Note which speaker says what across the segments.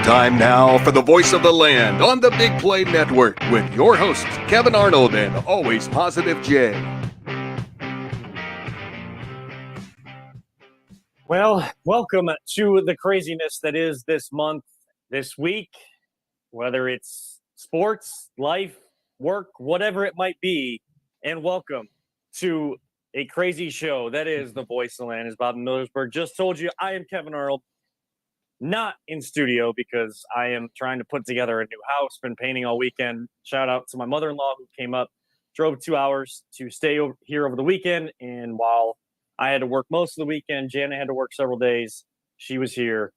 Speaker 1: Time now for the voice of the land on the Big Play Network with your hosts, Kevin Arnold and Always Positive Jay.
Speaker 2: Well, welcome to the craziness that is this month, this week, whether it's sports, life, work, whatever it might be. And welcome to a crazy show that is the voice of the land, as Bob Millersburg just told you. I am Kevin Arnold, not in studio because I am trying to put together a new house, been painting all weekend. Shout out to my mother-in-law who came up, drove 2 hours to stay here over the weekend. And while I had to work most of the weekend, Jana had to work several days, she was here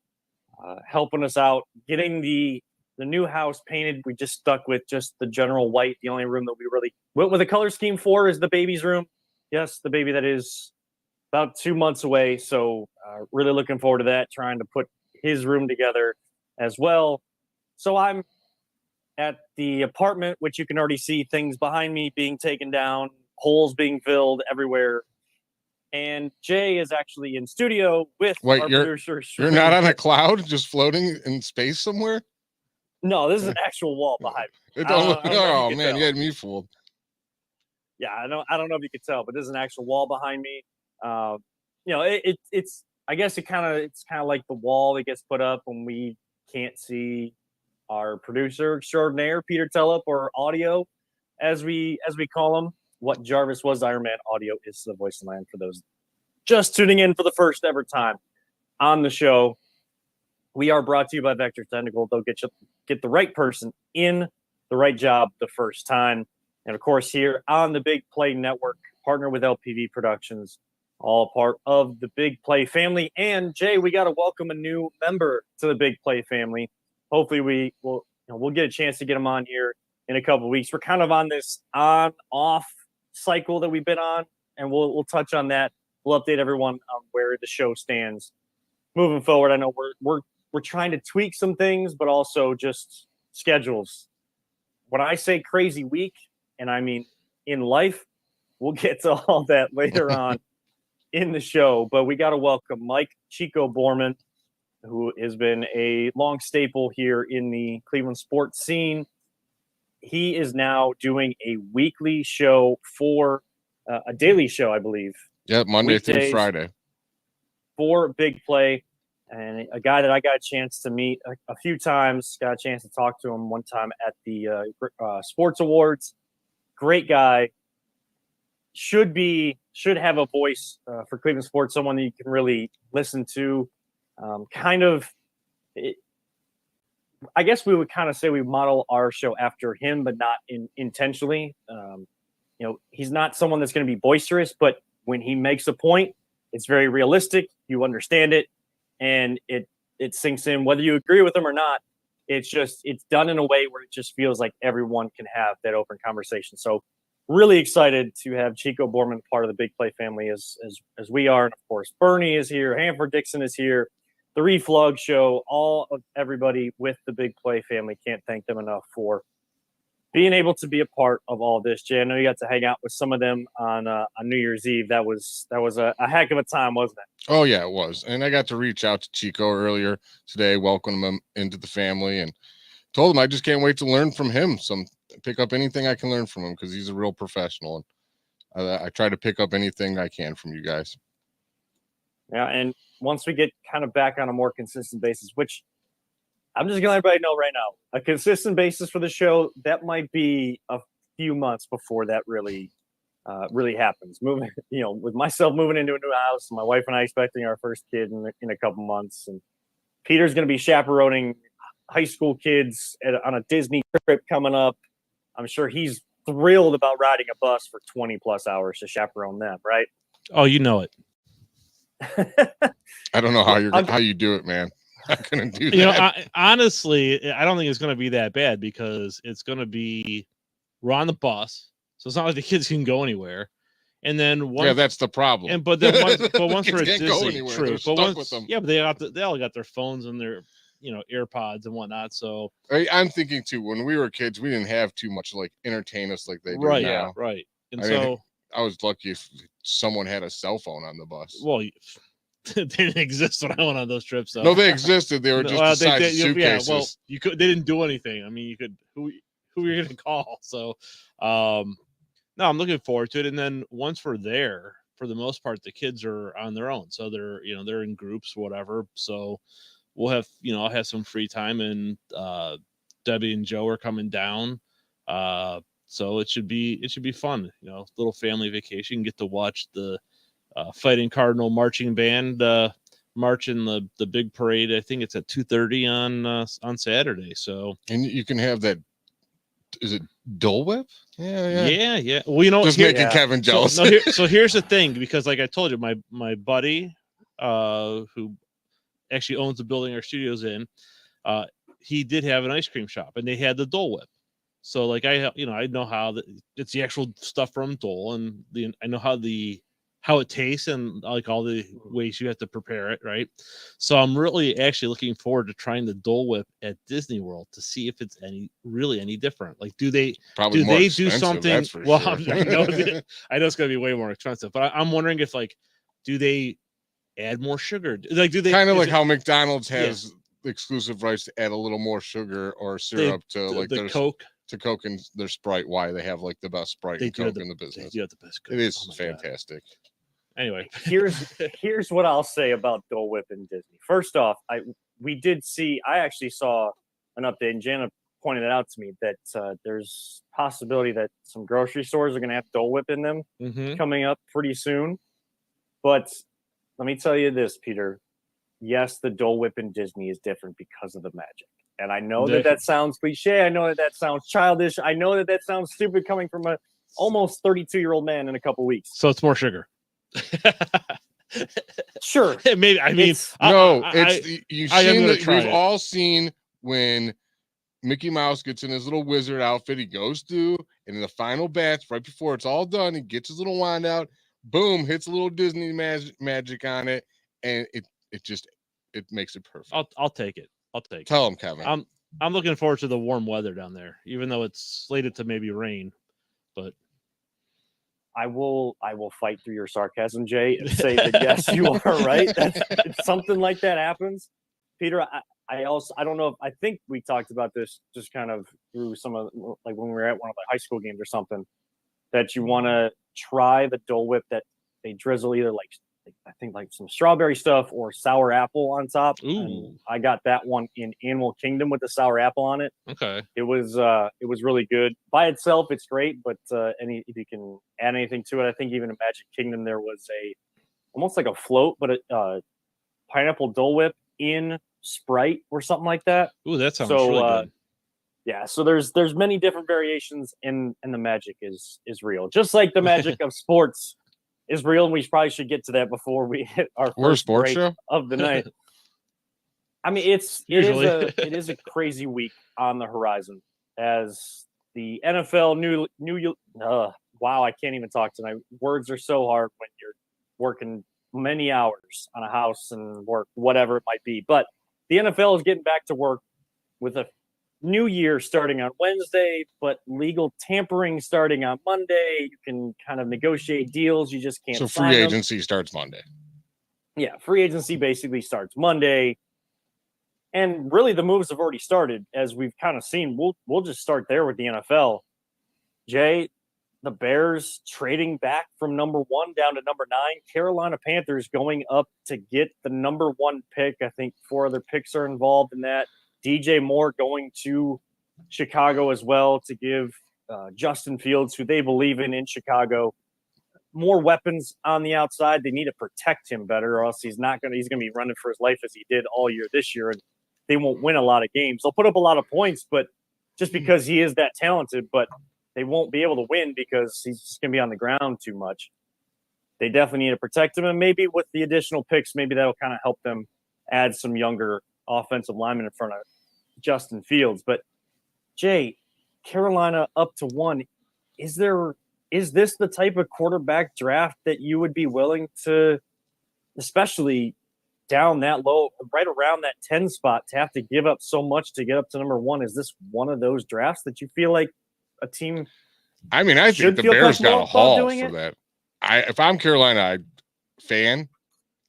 Speaker 2: helping us out, getting the new house painted. We just stuck with just the general white. The only room that we really went with a color scheme for is the baby's room. Yes, the baby that is about 2 months away. So really looking forward to that, trying to put his room together as well. So I'm at the apartment, which you can already see things behind me being taken down, holes being filled everywhere. And Jay is actually in studio with our producer.
Speaker 3: You're not on a cloud just floating in space somewhere?
Speaker 2: No, this is an actual wall behind me.
Speaker 3: Oh man, you had me fooled.
Speaker 2: Yeah, I don't know if you could tell, but this is an actual wall behind me. It's I guess it's kind of like the wall that gets put up when we can't see our producer extraordinaire, Peter Tellup, or audio, as we call him. What Jarvis was Iron Man audio is the voice of the land for those just tuning in for the first ever time on the show. We are brought to you by Vector Technical. They'll get the right person in the right job the first time. And of course, here on the Big Play Network, partner with LPV Productions, all part of the Big Play family. And Jay, we got to welcome a new member to the Big Play family. Hopefully we'll get a chance to get him on here in a couple of weeks. We're kind of on this on-off cycle that we've been on, and we'll touch on that. We'll update everyone on where the show stands moving forward. I know we're trying to tweak some things, but also just schedules. When I say crazy week, and I mean in life, we'll get to all that later on in the show. But we got to welcome Mike Chico Borman, who has been a long staple here in the Cleveland sports scene. He is now doing a weekly show for a daily show, I believe.
Speaker 3: Yep, Monday through Friday.
Speaker 2: For Big Play, and a guy that I got a chance to meet a few times, got a chance to talk to him one time at the Sports Awards. Great guy. Should have a voice for Cleveland sports, someone that you can really listen to. I guess we would kind of say we model our show after him, but not intentionally. He's not someone that's going to be boisterous, but when he makes a point, it's very realistic. You understand it, and it sinks in. Whether you agree with him or not, it's done in a way where it just feels like everyone can have that open conversation. So really excited to have Chico Borman part of the Big Play family as we are. And of course, Bernie is here. Hanford Dixon is here. The Reflog Show, all of everybody with the Big Play family. Can't thank them enough for being able to be a part of all this. Jay, I know you got to hang out with some of them on New Year's Eve. That was a heck of a time, wasn't it?
Speaker 3: Oh yeah, it was. And I got to reach out to Chico earlier today, welcome him into the family, and told him I just can't wait to learn from him. Pick up anything I can learn from him because he's a real professional, and I try to pick up anything I can from you guys.
Speaker 2: Yeah, and once we get kind of back on a more consistent basis, which I'm just gonna let everybody know right now, a consistent basis for the show, that might be a few months before that really happens. Moving, with myself moving into a new house, my wife and I expecting our first kid in a couple months, and Peter's gonna be chaperoning high school kids on a Disney trip coming up. I'm sure he's thrilled about riding a bus for 20 plus hours to chaperone them, right?
Speaker 4: Oh, you know it.
Speaker 3: I don't know how you do it, man. I couldn't do that.
Speaker 4: Honestly, I don't think it's going to be that bad because it's going to be we're on the bus, so it's not like the kids can go anywhere. And then
Speaker 3: that's the problem.
Speaker 4: But once we're at Disney, true.
Speaker 3: With them.
Speaker 4: Yeah, but they all got their phones and their AirPods and whatnot. So
Speaker 3: I'm thinking too. When we were kids, we didn't have too much like entertain us like they do now.
Speaker 4: Yeah, right. And
Speaker 3: I was lucky if someone had a cell phone on the bus.
Speaker 4: Well, they didn't exist when I went on those trips. So.
Speaker 3: No, they existed. They were just the size of
Speaker 4: Yeah,
Speaker 3: suitcases.
Speaker 4: well, you could. They didn't do anything. I mean, you could. Who are you going to call? So, no, I'm looking forward to it. And then once we're there, for the most part, the kids are on their own. So they're in groups, whatever. So we'll have, I'll have some free time, and Debbie and Joe are coming down. So it should be fun. Little family vacation. Get to watch the Fighting Cardinal marching band march in the big parade. I think it's at 2:30 on Saturday. So,
Speaker 3: and you can have that. Is it Dole Whip? Yeah.
Speaker 4: Well,
Speaker 3: just making Kevin jealous.
Speaker 4: So here's the thing, because like I told you, my buddy, who actually owns the building our studio's in, he did have an ice cream shop, and they had the Dole Whip. So like I know how it's the actual stuff from Dole, and I know how it tastes and like all the ways you have to prepare it, right? So I'm really actually looking forward to trying the Dole Whip at Disney World to see if it's any different. Like, do they do something? Well, sure. I know it's going to be way more expensive, but I'm wondering if do they add more sugar? Like, do they
Speaker 3: kind of like how McDonald's has exclusive rights to add a little more sugar or syrup to
Speaker 4: their Coke?
Speaker 3: To Coke and their Sprite. Why they have the best Sprite and Coke in the business.
Speaker 4: They do have the best Coke.
Speaker 3: It is fantastic.
Speaker 4: God. Anyway,
Speaker 2: here's what I'll say about Dole Whip and Disney. First off, I actually saw an update, and Jana pointed it out to me that there's possibility that some grocery stores are going to have Dole Whip in them coming up pretty soon. But let me tell you this, Peter. Yes, the Dole Whip in Disney is different because of the magic. And I know that sounds cliche. I know that sounds childish. I know that sounds stupid coming from a almost 32-year-old man in a couple weeks.
Speaker 4: So it's more sugar.
Speaker 2: Sure.
Speaker 4: Maybe. I mean,
Speaker 3: we've all seen when Mickey Mouse gets in his little wizard outfit, he goes through, and in the final batch, right before it's all done, he gets his little wand out, boom, hits a little Disney magic on it, and it makes it perfect.
Speaker 4: I'll take it.
Speaker 3: Tell him, Kevin.
Speaker 4: I'm looking forward to the warm weather down there, even though it's slated to maybe rain. But
Speaker 2: I will fight through your sarcasm, Jay, and say that yes, you are right. If something like that happens, Peter. I don't know if I think we talked about this just kind of through some of when we were at one of the high school games or something, that you want to try the Dole Whip that they drizzle either I think some strawberry stuff or sour apple on top. I got that one in Animal Kingdom with the sour apple on it.
Speaker 4: Okay.
Speaker 2: It was really good. By itself, it's great, but if you can add anything to it, I think even in Magic Kingdom there was almost like a float, but a pineapple Dole Whip in Sprite or something like that.
Speaker 4: Ooh, that sounds really good.
Speaker 2: Yeah, so there's many different variations, and the magic is real. Just like the magic of sports is real, and we probably should get to that before we hit our first break of the night. I mean, it is a crazy week on the horizon as the NFL wow, I can't even talk tonight. Words are so hard when you're working many hours on a house and work, whatever it might be. But the NFL is getting back to work with a new year starting on Wednesday, but legal tampering starting on Monday. You can kind of negotiate deals. You just can't.
Speaker 3: So free agency starts Monday.
Speaker 2: Yeah, free agency basically starts Monday. And really the moves have already started, as we've kind of seen. We'll just start there with the NFL. Jay, the Bears trading back from number 1 down to number 9. Carolina Panthers going up to get the number 1 pick. I think 4 other picks are involved in that. DJ Moore going to Chicago as well to give Justin Fields, who they believe in Chicago, more weapons on the outside. They need to protect him better, or else he's going to be running for his life as he did all year this year, and they won't win a lot of games. They'll put up a lot of points, but just because he is that talented, but they won't be able to win because he's just going to be on the ground too much. They definitely need to protect him, and maybe with the additional picks, maybe that'll kind of help them add some younger offensive linemen in front of Justin Fields. But Jay, Carolina up to 1. Is this the type of quarterback draft that you would be willing to, especially down that low, right around that 10 spot, to have to give up so much to get up to number 1? Is this one of those drafts that you feel like a team?
Speaker 3: I mean, I think the Bears got a haul for that. If I'm Carolina fan,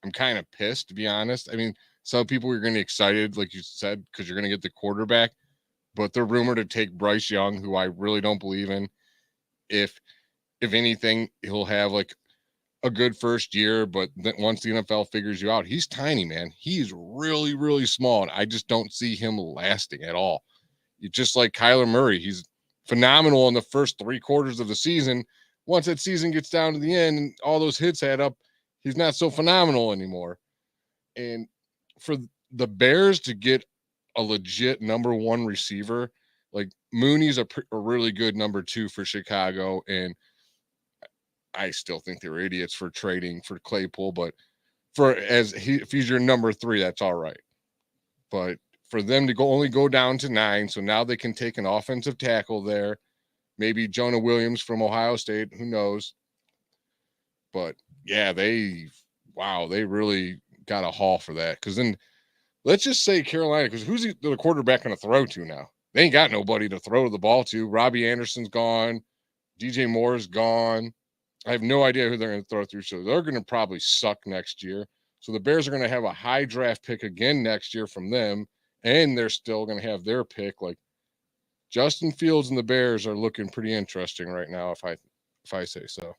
Speaker 3: I'm kind of pissed, to be honest. I mean, some people are going to be excited, like you said, because you're going to get the quarterback, but they're rumored to take Bryce Young, who I really don't believe in. If anything, he'll have like a good first year, but then once the NFL figures you out, he's tiny, man. He's really, really small, and I just don't see him lasting at all. You just like Kyler Murray, he's phenomenal in the first 3 quarters of the season. Once that season gets down to the end and all those hits add up, he's not so phenomenal anymore. And for the Bears to get a legit number 1 receiver, like Mooney's a really good number 2 for Chicago, and I still think they were idiots for trading for Claypool, but if he's your number 3, that's all right. But for them to only go down to 9, so now they can take an offensive tackle there, maybe Jonah Williams from Ohio State, who knows? But yeah, they really got a haul for that. Because then let's just say Carolina, because who's the quarterback going to throw to now? They ain't got nobody to throw the ball to. Robbie Anderson's gone. DJ Moore's gone. I have no idea who they're going to throw through. So they're going to probably suck next year. So the Bears are going to have a high draft pick again next year from them. And they're still going to have their pick. Like Justin Fields and the Bears are looking pretty interesting right now, if I say so.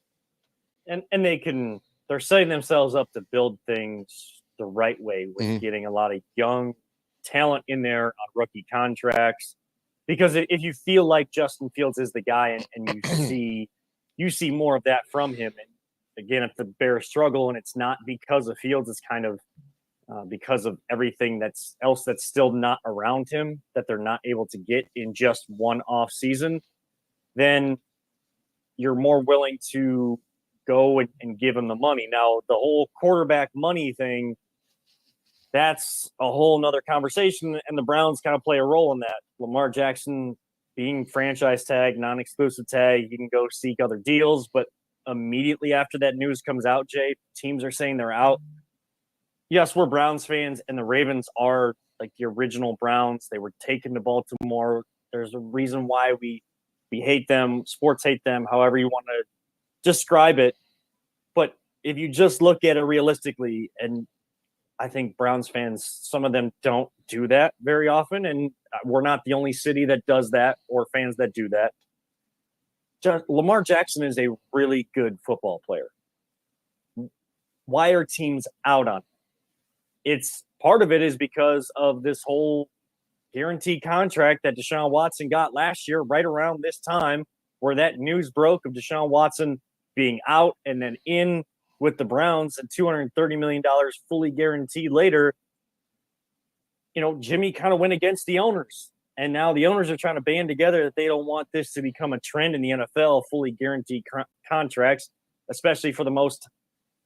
Speaker 2: And they're setting themselves up to build things the right way with getting a lot of young talent in there on rookie contracts. Because if you feel like Justin Fields is the guy and you see more of that from him, and again, if the Bears struggle and it's not because of Fields, it's kind of because of everything that's still not around him that they're not able to get in just one off season, then you're more willing to go and give him the money. Now, the whole quarterback money thing, that's a whole nother conversation, and the Browns kind of play a role in that. Lamar Jackson being franchise tag, non-exclusive tag, he can go seek other deals, but immediately after that news comes out, Jay, teams are saying they're out. Yes, we're Browns fans, and the Ravens are like the original Browns. They were taken to Baltimore. There's a reason why we hate them. Sports hate them, however you want to describe it. But if you just look at it realistically, and I think Browns fans, some of them don't do that very often, and we're not the only city that does that or fans that do that. Lamar Jackson is a really good football player. Why are teams out on him? It's part of it is because of this whole guaranteed contract that Deshaun Watson got last year, right around this time, where that news broke of Deshaun Watson being out and then in with the Browns and $230 million fully guaranteed later. You know, Jimmy kind of went against the owners, and now the owners are trying to band together that they don't want this to become a trend in the NFL, fully guaranteed contracts, especially for the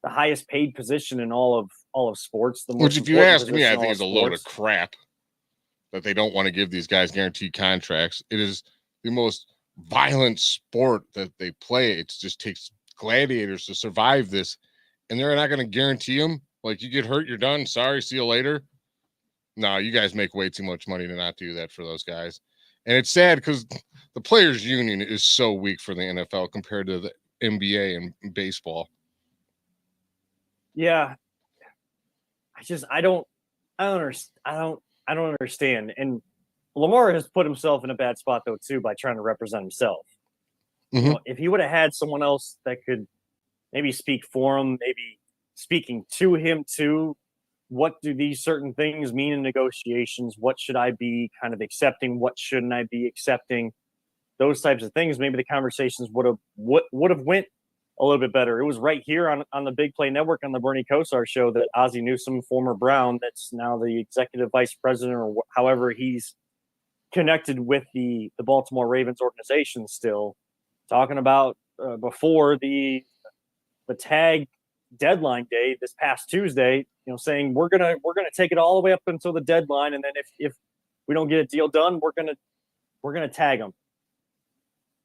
Speaker 2: highest paid position in all of sports.
Speaker 3: Which, if you ask me, I think is a load of crap that they don't want to give these guys guaranteed contracts. It is the most violent sport that they play. It just takes gladiators to survive this, and they're not going to guarantee them. Like, you get hurt, you're done. Sorry, see you later. No, you guys make way too much money to not do that for those guys. And it's sad because the players' union is so weak for the NFL compared to the NBA and baseball.
Speaker 2: Yeah, I don't understand. And Lamar has put himself in a bad spot though too by trying to represent himself. You know, if he would have had someone else that could maybe speak for him, maybe speaking to him too, what do these certain things mean in negotiations? What should I be kind of accepting? What shouldn't I be accepting? Those types of things. Maybe the conversations would have went a little bit better. It was right here on the Big Play Network on the Bernie Kosar show that Ozzie Newsome, former Brown, that's now the executive vice president or however he's connected with the Baltimore Ravens organization still, talking about before the tag deadline day this past Tuesday, you know, saying we're gonna take it all the way up until the deadline, and then if we don't get a deal done, we're gonna tag them.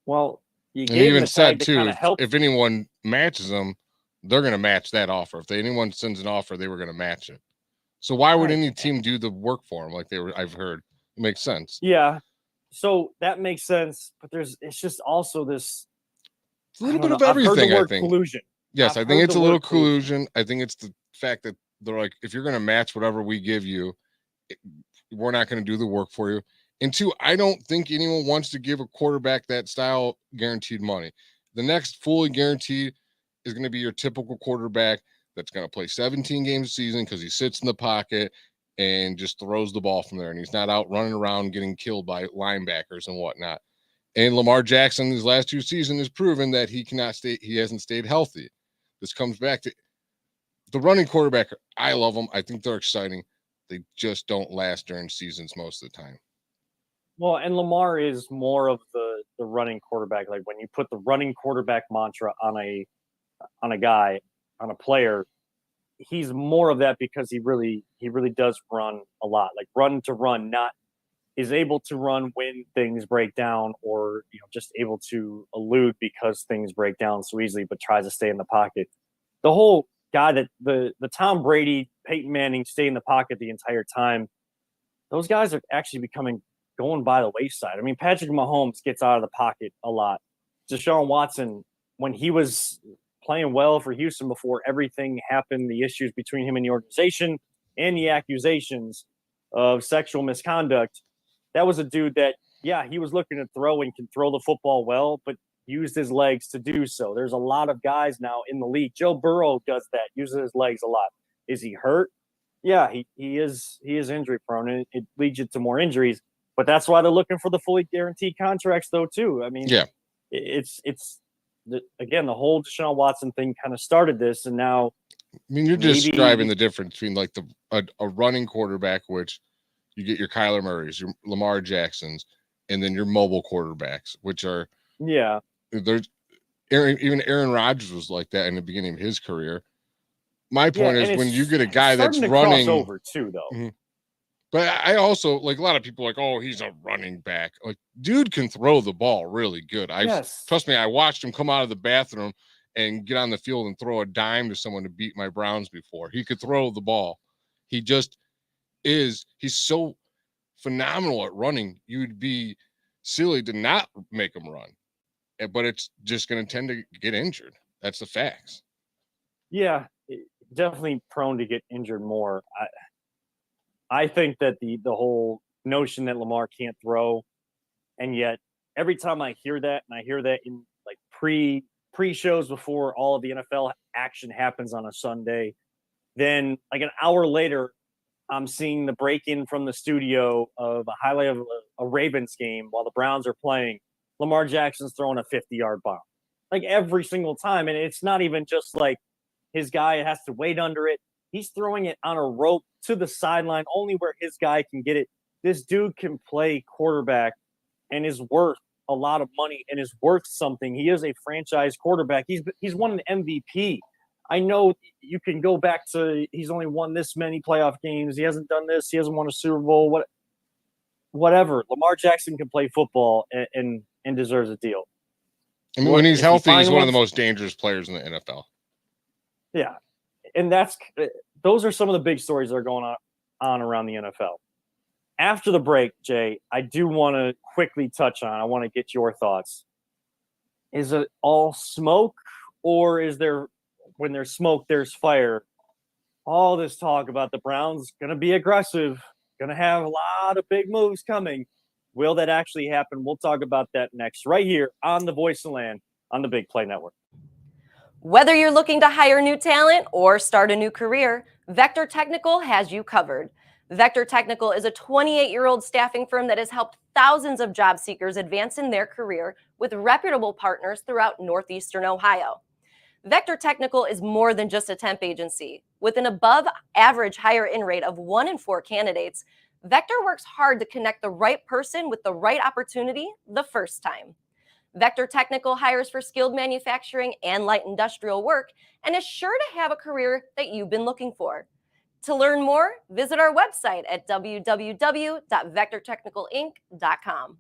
Speaker 2: Well, you
Speaker 3: and even said too, if anyone matches them, they're going to match that offer. If anyone sends an offer, they were going to match it. So why would any team do the work for them? Like I've heard, it makes sense.
Speaker 2: Yeah, so that makes sense. But it's just also this.
Speaker 3: It's a little bit of everything. I think
Speaker 2: collusion.
Speaker 3: Yes, I think it's a little collusion. I think it's fact that they're like, if you're going to match whatever we give you, we're not going to do the work for you. And two, I don't think anyone wants to give a quarterback that style guaranteed money. The next fully guaranteed is going to be your typical quarterback that's going to play 17 games a season because he sits in the pocket and just throws the ball from there. And he's not out running around getting killed by linebackers and whatnot. And Lamar Jackson, his last 2 seasons, has proven that he hasn't stayed healthy. This comes back to the running quarterback. I love them. I think they're exciting. They just don't last during seasons most of the time.
Speaker 2: Well, and Lamar is more of the running quarterback. Like when you put the running quarterback mantra on a guy, on a player, he's more of that because he really does run a lot. Like run to run, not is able to run when things break down, or just able to elude because things break down so easily, but tries to stay in the pocket. The whole guy that the Tom Brady, Peyton Manning stay in the pocket the entire time, those guys are actually going by the wayside. I mean, Patrick Mahomes gets out of the pocket a lot. Deshaun Watson, when he was playing well for Houston before everything happened, the issues between him and the organization and the accusations of sexual misconduct, that was a dude that, yeah, he was looking to throw and can throw the football well, but used his legs to do so. There's a lot of guys now in the league. Joe Burrow does that, uses his legs a lot. Is he hurt? Yeah, he is injury prone, and it leads you to more injuries. But that's why they're looking for the fully guaranteed contracts, though, too. I mean,
Speaker 3: yeah,
Speaker 2: again, the whole Deshaun Watson thing kind of started this, and now
Speaker 3: I mean, you're describing the difference between like a running quarterback, which you get your Kyler Murrays, your Lamar Jacksons, and then your mobile quarterbacks, which are there's even Aaron Rodgers was like that in the beginning of his career. My point is when you get a guy that's running
Speaker 2: over too, though.
Speaker 3: Mm-hmm. But I also like a lot of people like, oh, he's a running back. Like, dude can throw the ball really good. Trust me, I watched him come out of the bathroom and get on the field and throw a dime to someone to beat my Browns before. He could throw the ball. He just he's so phenomenal at running. You'd be silly to not make him run. But it's just going to tend to get injured. That's the facts.
Speaker 2: Yeah, definitely prone to get injured more. I think that the whole notion that Lamar can't throw, and yet every time I hear that, and I hear that in like pre-shows before all of the NFL action happens on a Sunday, then like an hour later, I'm seeing the break-in from the studio of a highlight of a Ravens game while the Browns are playing. Lamar Jackson's throwing a 50-yard bomb, like every single time. And it's not even just like his guy has to wait under it. He's throwing it on a rope to the sideline, only where his guy can get it. This dude can play quarterback and is worth a lot of money and is worth something. He is a franchise quarterback. He's won an MVP. I know you can go back to he's only won this many playoff games. He hasn't done this. He hasn't won a Super Bowl. Whatever. Lamar Jackson can play football and deserves a deal.
Speaker 3: I mean, when he's healthy, he's one of the most dangerous players in the NFL.
Speaker 2: Yeah. And those are some of the big stories that are going on around the NFL. After the break, Jay, I do want to quickly touch on, I want to get your thoughts. Is it all smoke, or is there, when there's smoke, there's fire? All this talk about the Browns going to be aggressive, going to have a lot of big moves coming. Will that actually happen? We'll talk about that next, right here on the Voice of the Land on the Big Play Network.
Speaker 5: Whether you're looking to hire new talent or start a new career, Vector Technical has you covered. Vector Technical is a 28-year-old staffing firm that has helped thousands of job seekers advance in their career with reputable partners throughout Northeastern Ohio. Vector Technical is more than just a temp agency. With an above-average hire-in rate of 1 in 4 candidates, Vector works hard to connect the right person with the right opportunity the first time. Vector Technical hires for skilled manufacturing and light industrial work and is sure to have a career that you've been looking for. To learn more, visit our website at www.vectortechnicalinc.com.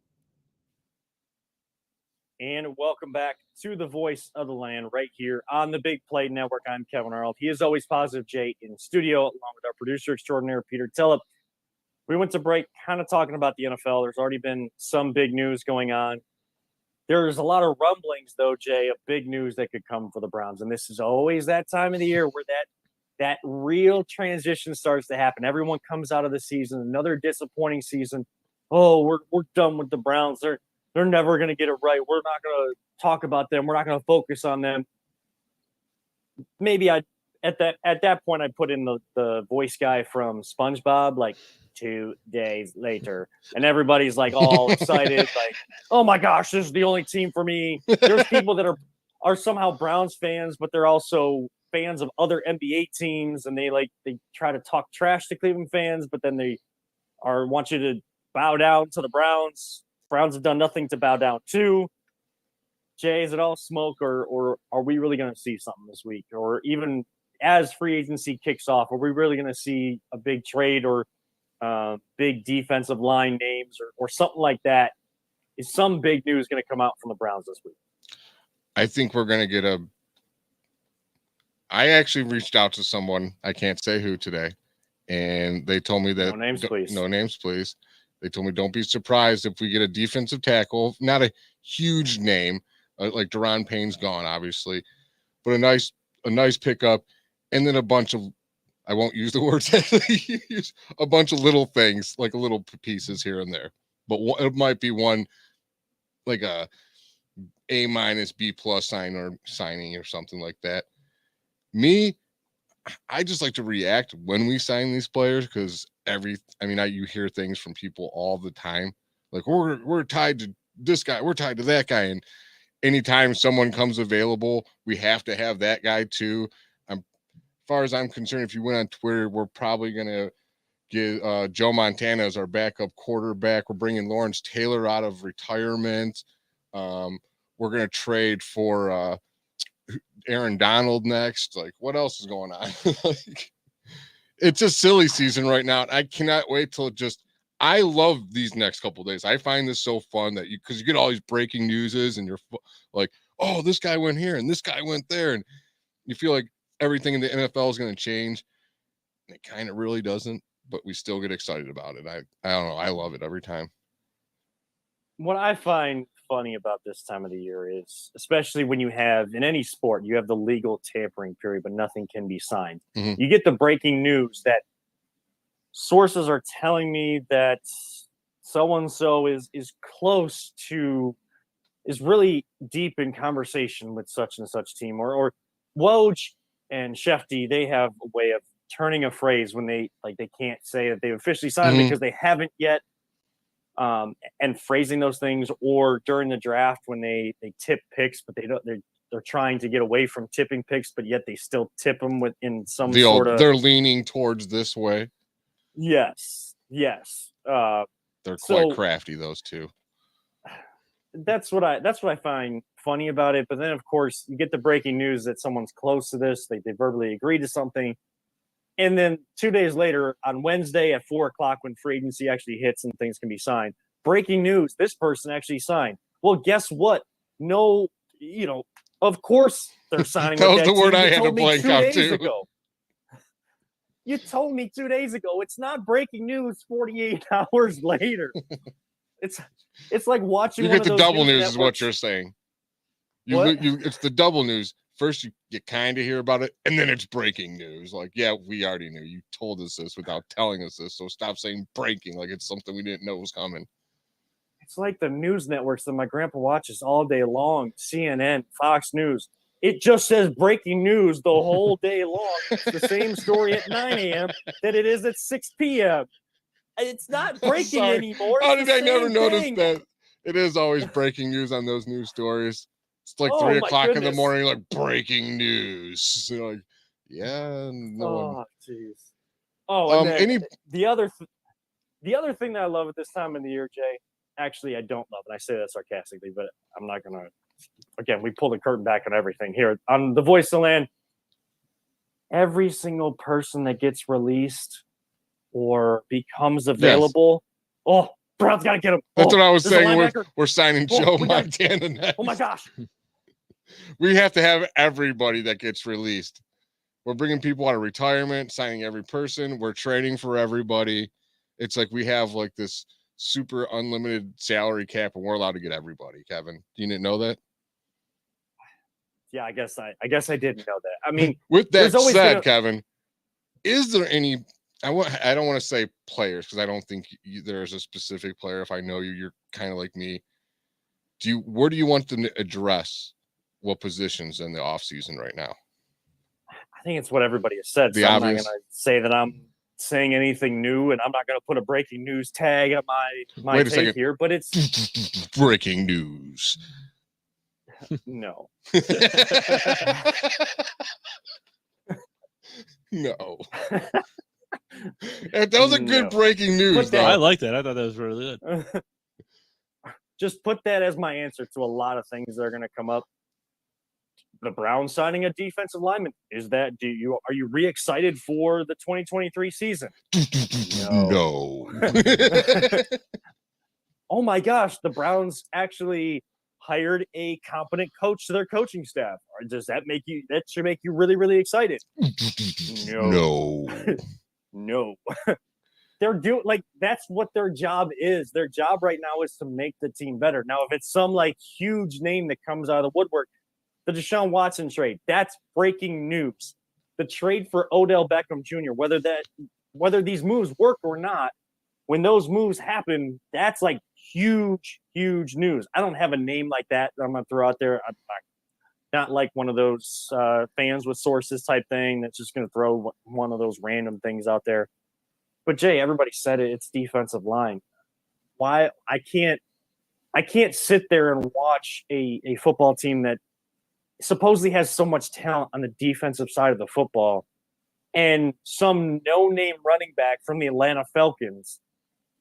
Speaker 2: And welcome back to the Voice of the Land right here on the Big Play Network. I'm Kevin Arnold. He is always Positive Jay in studio, along with our producer extraordinaire, Peter Tillip. We went to break kind of talking about the NFL. There's already been some big news going on. There's a lot of rumblings, though, Jay, of big news that could come for the Browns. And this is always that time of the year where that real transition starts to happen. Everyone comes out of the season, another disappointing season. Oh, we're done with the Browns. They're never going to get it right. We're not going to talk about them. We're not going to focus on them. Maybe at that point I put in the voice guy from SpongeBob, like 2 days later, and everybody's like all excited, like, oh my gosh, this is the only team for me. There's people that are somehow Browns fans, but they're also fans of other NBA teams, and they try to talk trash to Cleveland fans, but then they want you to bow down to the Browns. Browns have done nothing to bow down to. Jay, is it all smoke, or are we really going to see something this week? Or even as free agency kicks off, are we really going to see a big trade or big defensive line names or something like that? Is some big news going to come out from the Browns this week?
Speaker 3: I think we're going to get I actually reached out to someone, I can't say who today, and they told me that
Speaker 2: No names, please.
Speaker 3: No names, please. They told me don't be surprised if we get a defensive tackle, not a huge name, like Daron Payne's gone, obviously, but a nice pickup, and then a bunch of, I won't use the words actually use, a bunch of little things, like little pieces here and there. But it might be one like a A-, B+ signing or something like that. Me, I just like to react when we sign these players, because you hear things from people all the time, like we're tied to this guy, we're tied to that guy, and anytime someone comes available, we have to have that guy too. As far as I'm concerned, if you went on Twitter, we're probably gonna get Joe Montana as our backup quarterback. We're bringing Lawrence Taylor out of retirement. We're gonna trade for Aaron Donald next. Like, what else is going on? Like, it's a silly season right now. I cannot wait till I love these next couple of days. I find this so fun that because you get all these breaking newses and you're like, oh, this guy went here and this guy went there, and you feel like everything in the NFL is going to change. And it kind of really doesn't, but we still get excited about it. I don't know. I love it every time.
Speaker 2: What I find funny about this time of the year is, especially when you have, in any sport, you have the legal tampering period, but nothing can be signed.
Speaker 3: Mm-hmm.
Speaker 2: You get the breaking news that sources are telling me that so-and-so is really deep in conversation with such and such team, or Woj and Shefty, they have a way of turning a phrase when they can't say that they've officially signed
Speaker 3: Mm-hmm.
Speaker 2: because they haven't yet. And phrasing those things, or during the draft when they tip picks, but they're trying to get away from tipping picks, but yet they still tip them within some sort of.
Speaker 3: They're leaning towards this way.
Speaker 2: Yes.
Speaker 3: They're quite crafty, those two.
Speaker 2: That's what I find funny about it. But then, of course, you get the breaking news that someone's close to this. They verbally agreed to something. And then 2 days later, on Wednesday at 4:00, when free agency actually hits and things can be signed, breaking news: this person actually signed. Well, guess what? No, of course they're signing.
Speaker 3: That
Speaker 2: with
Speaker 3: was the
Speaker 2: team.
Speaker 3: word I
Speaker 2: You
Speaker 3: had to
Speaker 2: told me
Speaker 3: blank
Speaker 2: 2
Speaker 3: out
Speaker 2: days
Speaker 3: too.
Speaker 2: ago. You told me 2 days ago. It's not breaking news 48 hours later. It's like watching.
Speaker 3: You
Speaker 2: one
Speaker 3: get
Speaker 2: of
Speaker 3: the
Speaker 2: those
Speaker 3: double news, is what
Speaker 2: networks.
Speaker 3: you're saying.
Speaker 2: What?
Speaker 3: It's the double news. First, you kind of hear about it, and then it's breaking news. Like, yeah, we already knew. You told us this without telling us this, so stop saying breaking like it's something we didn't know was coming.
Speaker 2: It's like the news networks that my grandpa watches all day long, CNN, Fox News. It just says breaking news the whole day long. It's the same story at 9 a.m. that it is at 6 p.m. It's not breaking anymore.
Speaker 3: How
Speaker 2: It's
Speaker 3: did
Speaker 2: the
Speaker 3: I never
Speaker 2: same
Speaker 3: notice
Speaker 2: thing.
Speaker 3: that? It is always breaking news on those news stories. It's like
Speaker 2: Oh,
Speaker 3: 3
Speaker 2: my
Speaker 3: o'clock in the
Speaker 2: goodness.
Speaker 3: morning, like breaking news. You're like, yeah, no one.
Speaker 2: Oh, jeez. Oh, and then the other thing that I love at this time of the year, Jay, actually I don't love, and I say that sarcastically, but I'm not going to. Again, we pull the curtain back on everything here on the Voice of the Land. Every single person that gets released or becomes available, Browns got to get him.
Speaker 3: That's what I was saying.
Speaker 2: linebacker.
Speaker 3: We're signing Joe Montana next.
Speaker 2: Oh my gosh.
Speaker 3: We have to have everybody that gets released. We're bringing people out of retirement, signing every person. We're trading for everybody. It's like we have like this super unlimited salary cap, and we're allowed to get everybody. Kevin, you didn't know that?
Speaker 2: Yeah, I guess I didn't know that. I mean,
Speaker 3: with that
Speaker 2: there's always
Speaker 3: said,
Speaker 2: gonna-
Speaker 3: Kevin, is there any? I don't want to say players because I don't think there's a specific player. If I know you, you're kind of like me. Where do you want them to address what positions in the offseason right now?
Speaker 2: I think it's what everybody has said.
Speaker 3: The
Speaker 2: so I'm
Speaker 3: obvious.
Speaker 2: not going to say that I'm saying anything new, and I'm not going to put a breaking news tag on my
Speaker 3: Wait a
Speaker 2: take
Speaker 3: second.
Speaker 2: here. But it's
Speaker 3: breaking news.
Speaker 2: no.
Speaker 3: No. That was a good
Speaker 2: No.
Speaker 3: breaking news,
Speaker 2: Put that-
Speaker 3: though.
Speaker 4: I like that. I thought that was really good.
Speaker 2: Just put that as my answer to a lot of things that are going to come up. The Browns signing a defensive lineman. Are you re-excited for the 2023 season?
Speaker 3: No.
Speaker 2: Oh my gosh, the Browns actually hired a competent coach to their coaching staff. Or does that should make you really, really excited?
Speaker 3: No.
Speaker 2: No. That's what their job is. Their job right now is to make the team better. Now, if it's some huge name that comes out of the woodwork, the Deshaun Watson trade, that's breaking news. The trade for Odell Beckham Jr., whether these moves work or not, when those moves happen, that's huge, huge news. I don't have a name like that I'm going to throw out there. I'm not like one of those fans with sources type thing that's just going to throw one of those random things out there. But Jay, everybody said it. It's defensive line. Why I can't sit there and watch a football team that supposedly has so much talent on the defensive side of the football, and some no-name running back from the Atlanta Falcons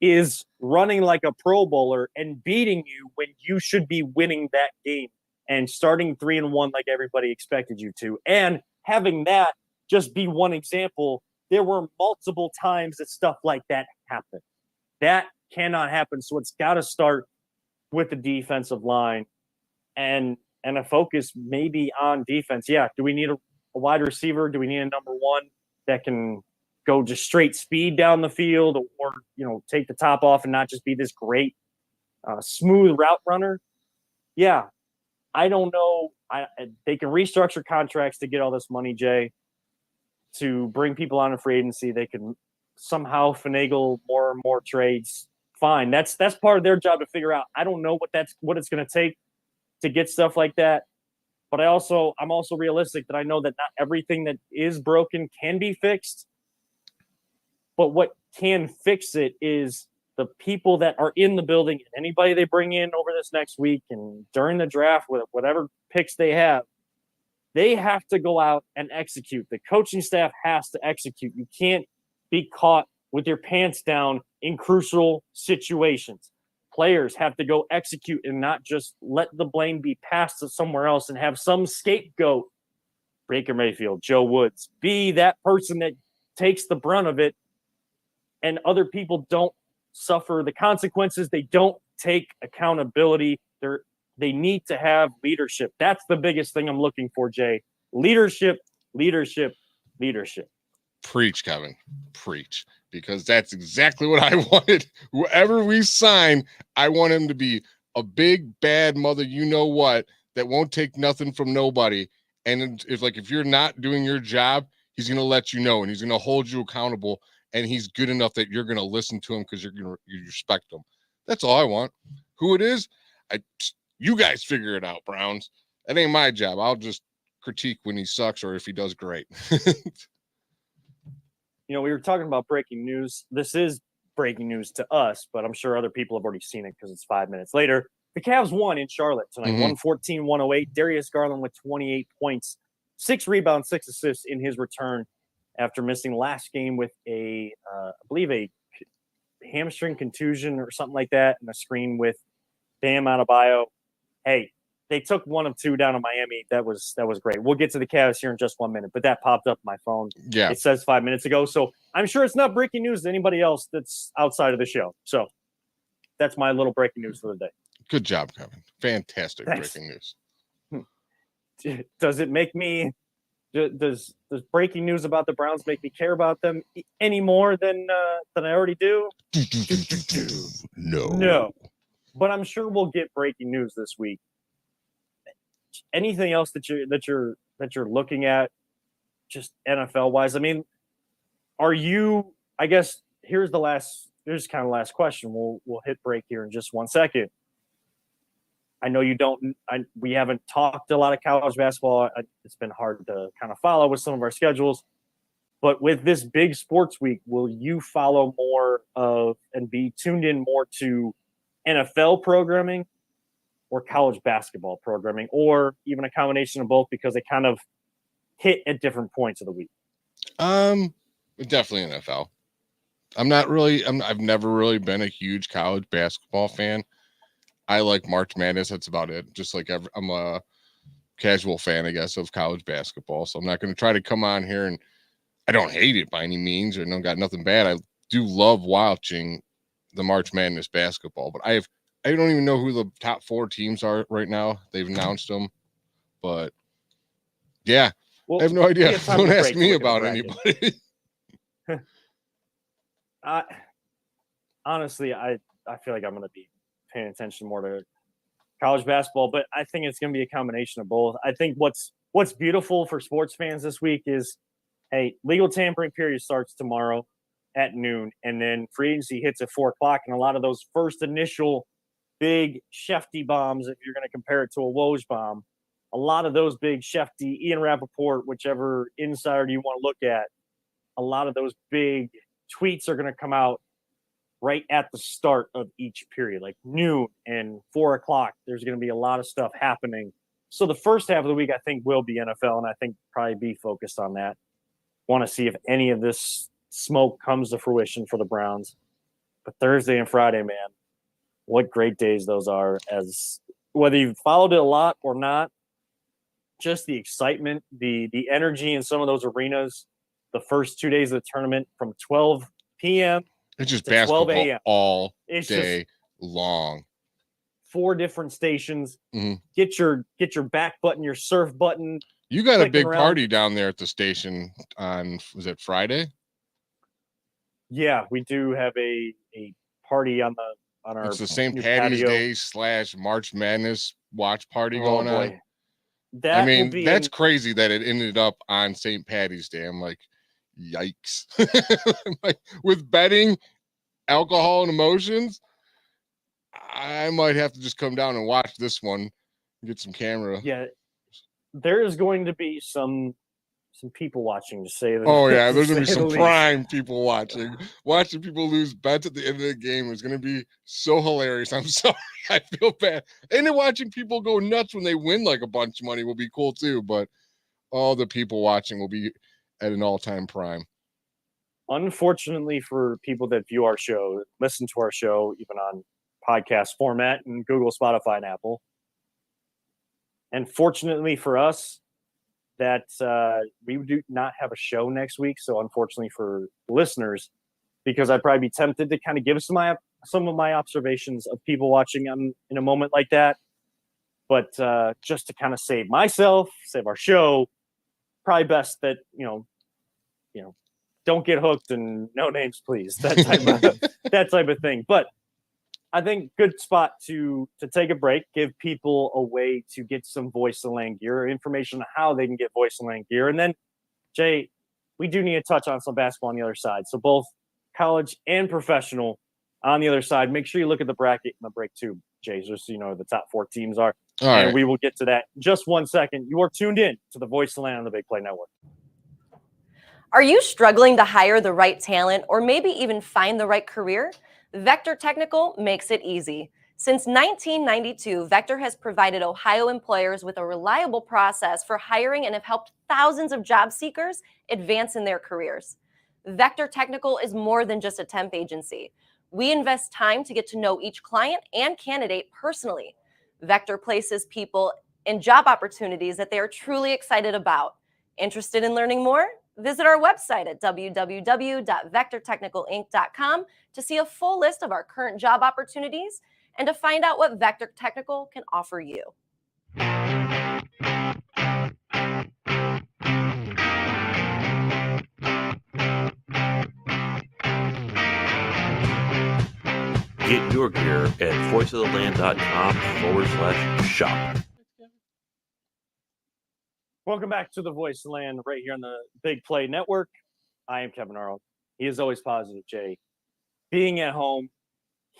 Speaker 2: is running like a Pro Bowler and beating you when you should be winning that game and starting 3-1 like everybody expected you to. And having that just be one example, there were multiple times that stuff like that happened. That cannot happen. So it's got to start with the defensive line and a focus maybe on defense. Yeah, do we need a wide receiver? Do we need a number one that can go just straight speed down the field or take the top off and not just be this great smooth route runner? Yeah, I don't know. They can restructure contracts to get all this money, Jay, to bring people on in free agency. They can somehow finagle more and more trades. Fine, that's part of their job to figure out. I don't know what it's going to take to get stuff like that. But I'm also realistic that I know that not everything that is broken can be fixed. But what can fix it is the people that are in the building and anybody they bring in over this next week and during the draft with whatever picks they have to go out and execute. The coaching staff has to execute. You can't be caught with your pants down in crucial situations. Players have to go execute and not just let the blame be passed to somewhere else and have some scapegoat, Baker Mayfield, Joe Woods, be that person that takes the brunt of it, and other people don't suffer the consequences. They don't take accountability. They need to have leadership. That's the biggest thing I'm looking for, Jay. Leadership, leadership, leadership.
Speaker 3: Preach, Kevin. Preach. Because that's exactly what I wanted. Whoever we sign, I want him to be a big, bad mother, you know what, that won't take nothing from nobody. And if you're not doing your job, he's going to let you know, and he's going to hold you accountable, and he's good enough that you're going to listen to him because you respect him. That's all I want. Who it is, you guys figure it out, Browns. That ain't my job. I'll just critique when he sucks or if he does great.
Speaker 2: We were talking about breaking news. This is breaking news to us, but I'm sure other people have already seen it because it's 5 minutes later. The Cavs won in Charlotte tonight, 114-108. Darius Garland with 28 points, 6 rebounds, 6 assists in his return after missing last game with I believe a hamstring contusion or something like that, and a screen with Bam Adebayo. Hey, they took 1 of 2 down in Miami. That was great. We'll get to the Cavs here in just 1 minute, but that popped up on my phone.
Speaker 3: Yeah.
Speaker 2: It says 5 minutes ago. So I'm sure it's not breaking news to anybody else that's outside of the show. So that's my little breaking news for the day.
Speaker 3: Good job, Kevin. Fantastic.
Speaker 2: Thanks.
Speaker 3: Breaking news.
Speaker 2: Does it make me does breaking news about the Browns make me care about them any more than I already do? No. But I'm sure we'll get breaking news this week. Anything else that you're looking at, just NFL wise? I mean, are you? I guess here's kind of the last question. We'll hit break here in just 1 second. I know you don't. We haven't talked a lot of college basketball. It's been hard to kind of follow with some of our schedules. But with this big sports week, will you follow more of and be tuned in more to NFL programming or college basketball programming, or even a combination of both because they kind of hit at different points of the week?
Speaker 3: Definitely NFL. I've never really been a huge college basketball fan. I like March Madness. That's about it. Just like I'm a casual fan, I guess, of college basketball. So I'm not going to try to come on here, and I don't hate it by any means, or got nothing bad. I do love watching the March Madness basketball, but I don't even know who the top 4 teams are right now. They've announced them, but yeah, I have no idea. Don't ask me about anybody.
Speaker 2: Honestly, I feel like I'm going to be paying attention more to college basketball, but I think it's going to be a combination of both. I think what's beautiful for sports fans this week is, hey, legal tampering period starts tomorrow at noon, and then free agency hits at 4:00, and a lot of those first initial big Shefty bombs, if you're going to compare it to a Woj bomb, a lot of those big Shefty, Ian Rappaport, whichever insider you want to look at, a lot of those big tweets are going to come out right at the start of each period, like noon and 4:00. There's going to be a lot of stuff happening. So the first half of the week, I think, will be NFL, and I think probably be focused on that. Want to see if any of this smoke comes to fruition for the Browns. But Thursday and Friday, man, what great days those are. As whether you've followed it a lot or not, just the excitement, the energy in some of those arenas, the first 2 days of the tournament from 12 p.m.
Speaker 3: It's just
Speaker 2: to
Speaker 3: basketball
Speaker 2: 12 a.m.
Speaker 3: all
Speaker 2: It's
Speaker 3: day long.
Speaker 2: 4 different stations.
Speaker 3: Mm-hmm.
Speaker 2: Get your back button, your surf button.
Speaker 3: You got a big
Speaker 2: around.
Speaker 3: party down there at the station on, was it Friday?
Speaker 2: Yeah, we do have a party on our.
Speaker 3: It's the St.
Speaker 2: new
Speaker 3: Patty's
Speaker 2: patio.
Speaker 3: Day / March Madness watch party going on.
Speaker 2: That
Speaker 3: I mean,
Speaker 2: will be
Speaker 3: that's crazy that it ended up on St. Patty's Day. I'm like, yikes. Like, with betting, alcohol, and emotions, I might have to just come down and watch this one and get some camera.
Speaker 2: Yeah, there is going to be some people watching, to say that.
Speaker 3: Oh yeah, there's gonna be some prime people watching people lose bets at the end of the game is gonna be so hilarious. I'm sorry, I feel bad. And then watching people go nuts when they win like a bunch of money will be cool too. But all the people watching will be at an all-time prime.
Speaker 2: Unfortunately for people that view our show, listen to our show, even on podcast format and Google, Spotify, and Apple. And fortunately for us, that we do not have a show next week. So unfortunately for listeners, because I'd probably be tempted to kind of give some of my observations of people watching in a moment like that. But just to kind of save myself, save our show, probably best that, don't get hooked and no names, please. That type of thing. But I think good spot to take a break, give people a way to get some Voice of the Land gear, information on how they can get Voice of the Land gear. And then, Jay, we do need to touch on some basketball on the other side. So both college and professional on the other side. Make sure you look at the bracket in the break too, Jay, just so you know who the top 4 teams are.
Speaker 3: All
Speaker 2: and
Speaker 3: right.
Speaker 2: We will get to that in just 1 second. You are tuned in to the Voice of the Land on the Big Play Network.
Speaker 5: Are you struggling to hire the right talent or maybe even find the right career? Vector Technical makes it easy. Since 1992, Vector has provided Ohio employers with a reliable process for hiring and have helped thousands of job seekers advance in their careers. Vector Technical is more than just a temp agency. We invest time to get to know each client and candidate personally. Vector places people in job opportunities that they are truly excited about. Interested in learning more? Visit our website at www.vectortechnicalinc.com to see a full list of our current job opportunities and to find out what Vector Technical can offer you.
Speaker 6: Get your gear at voiceoftheland.com/shop.
Speaker 2: Welcome back to the Voice of the Land right here on the Big Play Network. I am Kevin Arnold. He is always positive, Jay. Being at home,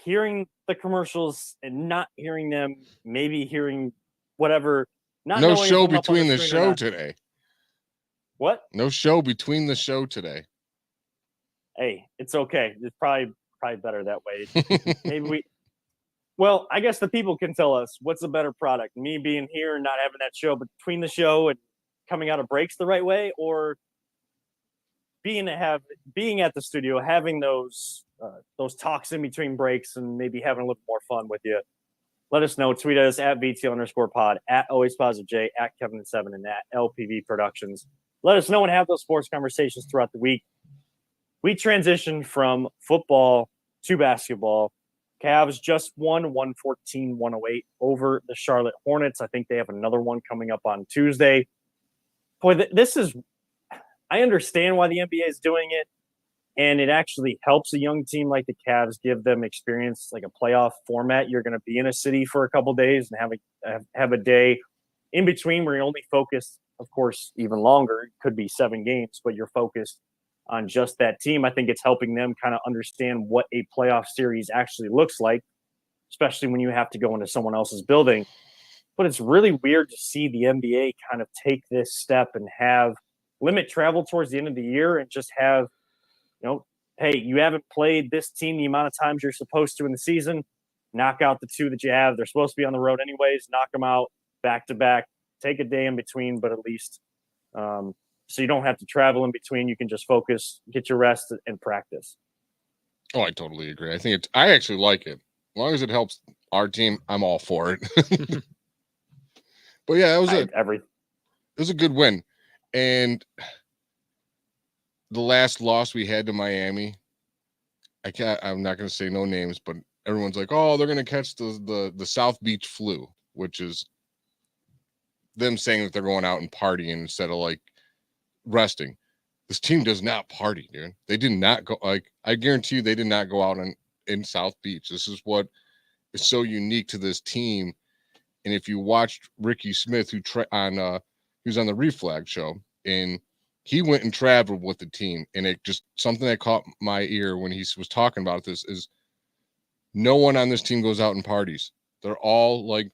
Speaker 2: hearing the commercials and not hearing them, maybe hearing whatever. Not
Speaker 3: No
Speaker 2: knowing if
Speaker 3: show
Speaker 2: I'm up on
Speaker 3: between the
Speaker 2: screen or
Speaker 3: show
Speaker 2: not.
Speaker 3: today.
Speaker 2: What?
Speaker 3: No show between the show today.
Speaker 2: Hey, it's okay. It's probably better that way. Maybe we. Well, I guess the people can tell us what's a better product: me being here and not having that show between the show and coming out of breaks the right way, or being at the studio, having those talks in between breaks, and maybe having a little more fun with you. Let us know. Tweet us at VTL_pod, at Always Positive J, at Kevin7, and at LPV Productions. Let us know and have those sports conversations throughout the week. We transitioned from football to basketball. Cavs just won 114-108 over the Charlotte Hornets. I think they have another one coming up on Tuesday. Boy, I understand why the NBA is doing it, and it actually helps a young team like the Cavs, give them experience, like a playoff format. You're going to be in a city for a couple days and have a day in between where you're only focused, of course, even longer. It could be 7 games, but you're focused on just that team. I think it's helping them kind of understand what a playoff series actually looks like, especially when you have to go into someone else's building. But it's really weird to see the NBA kind of take this step and have limit travel towards the end of the year and just have, hey, you haven't played this team the amount of times you're supposed to in the season. Knock out the 2 that you have. They're supposed to be on the road anyways. Knock them out back to back. Take a day in between, but at least so you don't have to travel in between. You can just focus, get your rest, and practice.
Speaker 3: Oh, I totally agree. I actually like it. As long as it helps our team, I'm all for it. But yeah, it was a good win. And the last loss we had to Miami, I'm not going to say no names, but everyone's like, oh, they're going to catch the South Beach flu, which is them saying that they're going out and partying instead of like resting. This team does not party, dude. They did not go, like, I guarantee you they did not go out in South Beach. This is what is so unique to this team. And if you watched Ricky Smith, he was on the Reflag show, and he went and traveled with the team, and it just something that caught my ear when he was talking about this is no one on this team goes out and parties. They're all, like,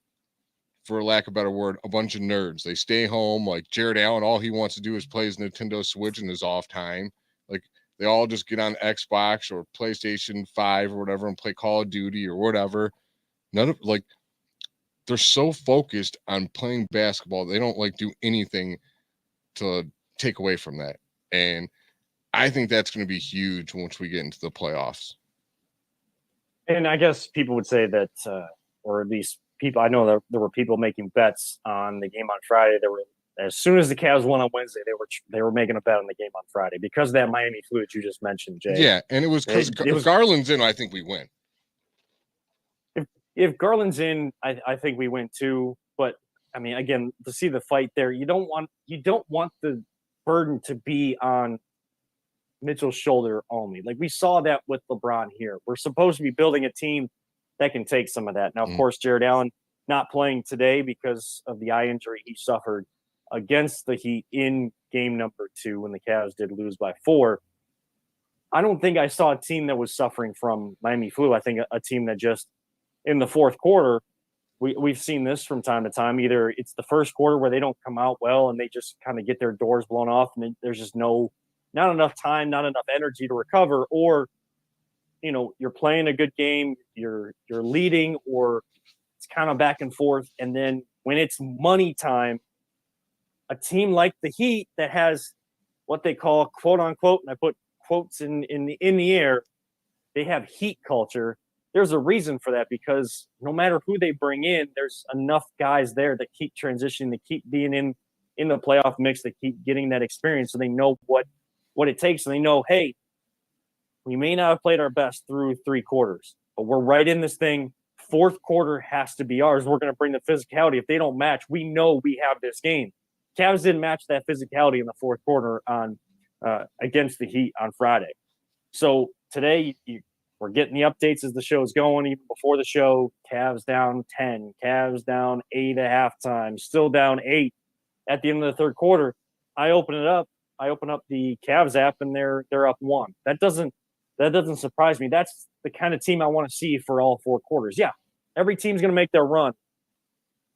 Speaker 3: for lack of a better word, a bunch of nerds. They stay home. Like Jared Allen, all he wants to do is play his Nintendo Switch in his off time. Like they all just get on Xbox or PlayStation 5 or whatever and play Call of Duty or whatever. They're so focused on playing basketball. They don't like do anything to take away from that. And I think that's going to be huge once we get into the playoffs.
Speaker 2: And I guess people would say that, or at least people, I know that there were people making bets on the game on Friday. As soon as the Cavs won on Wednesday, they were making a bet on the game on Friday because of that Miami flu that you just mentioned, Jay.
Speaker 3: Yeah, and it was because if Garland's in, I think we win.
Speaker 2: If Garland's in, I think we win too. But I mean, again, to see the fight there, you don't want the burden to be on Mitchell's shoulder only. Like we saw that with LeBron here. We're supposed to be building a team that can take some of that. Now, of course, Jared Allen not playing today because of the eye injury he suffered against the Heat in game number 2 when the Cavs did lose by 4. I don't think I saw a team that was suffering from Miami flu. I think a team that just in the fourth quarter, we've seen this from time to time. Either it's the first quarter where they don't come out well and they just kind of get their doors blown off and there's just not enough time, not enough energy to recover, or you're playing a good game, you're leading, or it's kind of back and forth. And then when it's money time, a team like the Heat that has what they call quote unquote, and I put quotes in the air, they have Heat culture. There's a reason for that because no matter who they bring in, there's enough guys there that keep transitioning, that keep being in the playoff mix, that keep getting that experience, so they know what it takes, and they know, hey, we may not have played our best through 3 quarters, but we're right in this thing. Fourth quarter has to be ours. We're going to bring the physicality. If they don't match, we know we have this game. Cavs didn't match that physicality in the fourth quarter on against the Heat on Friday. So today we're getting the updates as the show's going. Even before the show, Cavs down 10, Cavs down 8 at halftime, still down 8 at the end of the third quarter. I open it up. I open up the Cavs app and they're up 1. That doesn't surprise me. That's the kind of team I want to see for all 4 quarters. Yeah, every team's going to make their run.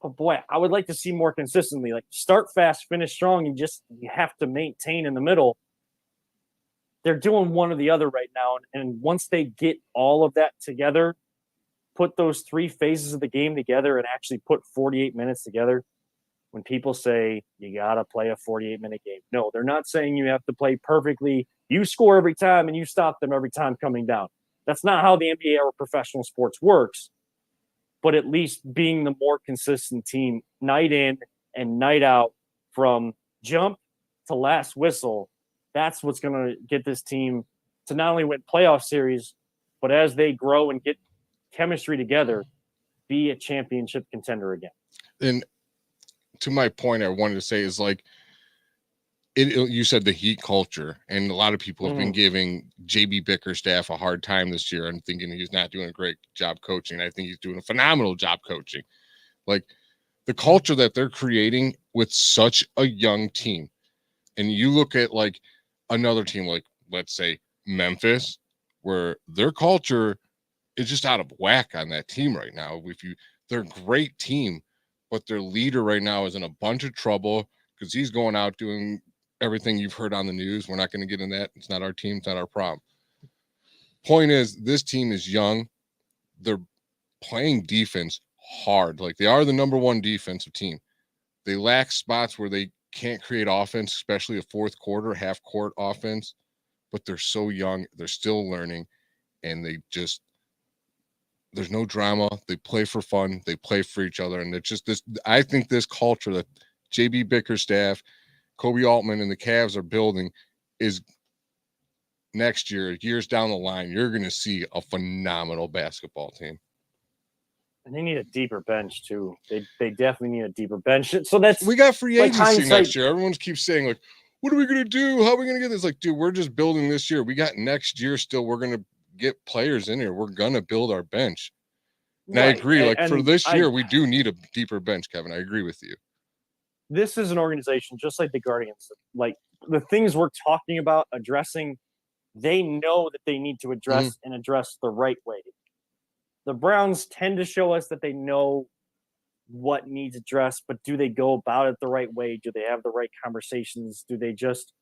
Speaker 2: But boy, I would like to see more consistently. Like start fast, finish strong. You have to maintain in the middle. They're doing one or the other right now. And once they get all of that together, put those 3 phases of the game together and actually put 48 minutes together, when people say you got to play a 48-minute game, no, they're not saying you have to play perfectly. You score every time and you stop them every time coming down. That's not how the NBA or professional sports works. But at least being the more consistent team night in and night out from jump to last whistle, that's what's going to get this team to not only win playoff series, but as they grow and get chemistry together, be a championship contender again.
Speaker 3: And to my point, I wanted to say is like, you said the Heat culture, and a lot of people have been giving JB Bickerstaff a hard time this year and thinking he's not doing a great job coaching. I think he's doing a phenomenal job coaching. Like the culture that they're creating with such a young team. And you look at like another team, like let's say Memphis, where their culture is just out of whack on that team right now. They're a great team, but their leader right now is in a bunch of trouble because he's going out doing everything you've heard on the news. We're not going to get in that. It's not our team. It's not our problem. Point is, this team is young. They're playing defense hard. Like they are the number 1 defensive team. They lack spots where they can't create offense, especially a fourth quarter, half court offense, but they're so young. They're still learning, and there's no drama. They play for fun. They play for each other. And it's just this, I think this culture that JB Bickerstaff, Kobe Altman, and the Cavs are building is next year, years down the line, you're going to see a phenomenal basketball team.
Speaker 2: And they need a deeper bench too. They definitely need a deeper bench. So
Speaker 3: We got free
Speaker 2: like
Speaker 3: agency next year. Everyone keeps saying like, what are we going to do? How are we going to get this? Like, dude, we're just building this year. We got next year still. We're going to get players in here. We're going to build our bench. And right. I agree. Like for this year, we do need a deeper bench, Kevin. I agree with you.
Speaker 2: This is an organization just like the Guardians. Like the things we're talking about addressing, they know that they need to address and address the right way. The Browns tend to show us that they know what needs addressed, but do they go about it the right way? Do they have the right conversations? Do they just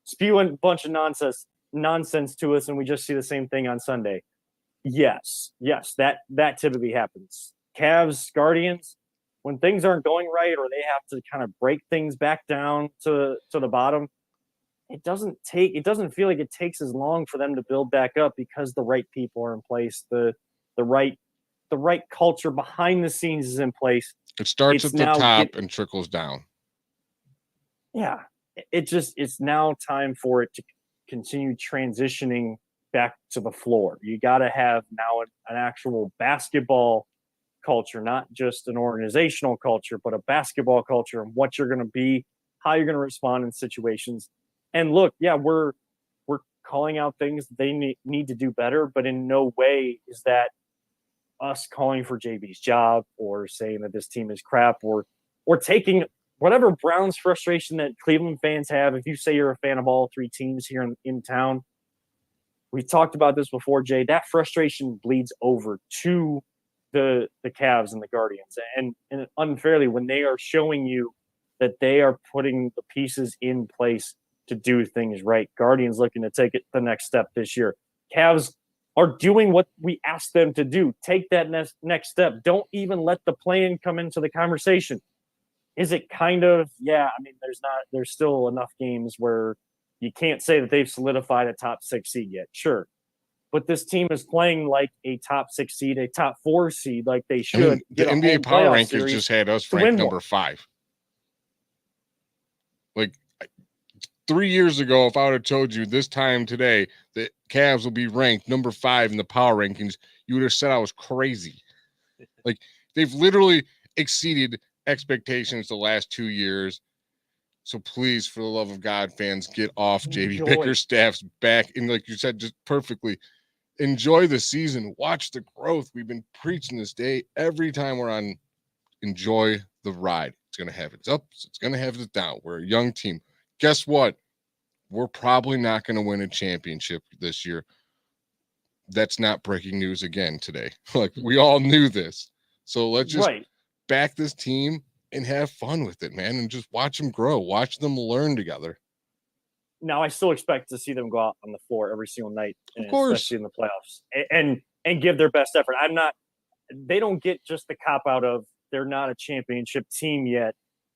Speaker 2: spew a bunch of nonsense to us and we just see the same thing on Sunday? Yes, that typically happens. Cavs, Guardians, when things aren't going right or they have to kind of break things back down to the bottom, it doesn't feel like it takes as long for them to build back up because the right people are in place, the right culture behind the scenes is in place.
Speaker 3: It starts at the top and trickles down.
Speaker 2: Yeah, it's now time for it to continue transitioning back to the floor. You got to have now an actual basketball culture, not just an organizational culture, but a basketball culture and what you're going to be, how you're going to respond in situations. And look, yeah, we're calling out things that they need to do better, but in no way is that us calling for JB's job or saying that this team is crap or taking whatever Browns frustration that Cleveland fans have. If you say you're a fan of all 3 teams here in town, we talked about this before, Jay, that frustration bleeds over to the Cavs and the Guardians. And unfairly, when they are showing you that they are putting the pieces in place to do things right. Guardians looking to take it the next step this year. Cavs are doing what we asked them to do. Take that next step. Don't even let the play-in come into the conversation. Is it kind of, yeah, I mean, there's still enough games where you can't say that they've solidified a top 6 seed yet. Sure. But this team is playing like a top 6 seed, a top 4 seed, like they should.
Speaker 3: I mean, the NBA Power Rankings just had us ranked number 5. Like 3 years ago, if I would have told you this time today that Cavs will be ranked number 5 in the power rankings, you would have said I was crazy. Like they've literally exceeded expectations the last 2 years. So please, for the love of God, fans, get off JB Bickerstaff's back. And like you said, just perfectly, enjoy the season. Watch the growth. We've been preaching this day every time we're on. Enjoy the ride. It's going to have its ups. It's going to have its down. We're a young team. Guess what? we're probably not going to win a championship this year. That's not breaking news again today. Like, we all knew this. So let's just back this team and have fun with it, man, and just watch them grow, watch them learn together.
Speaker 2: Now, I still expect to see them go out on the floor every single night,
Speaker 3: Of course,
Speaker 2: especially in the playoffs, and give their best effort. They don't get just the cop out of they're not a championship team yet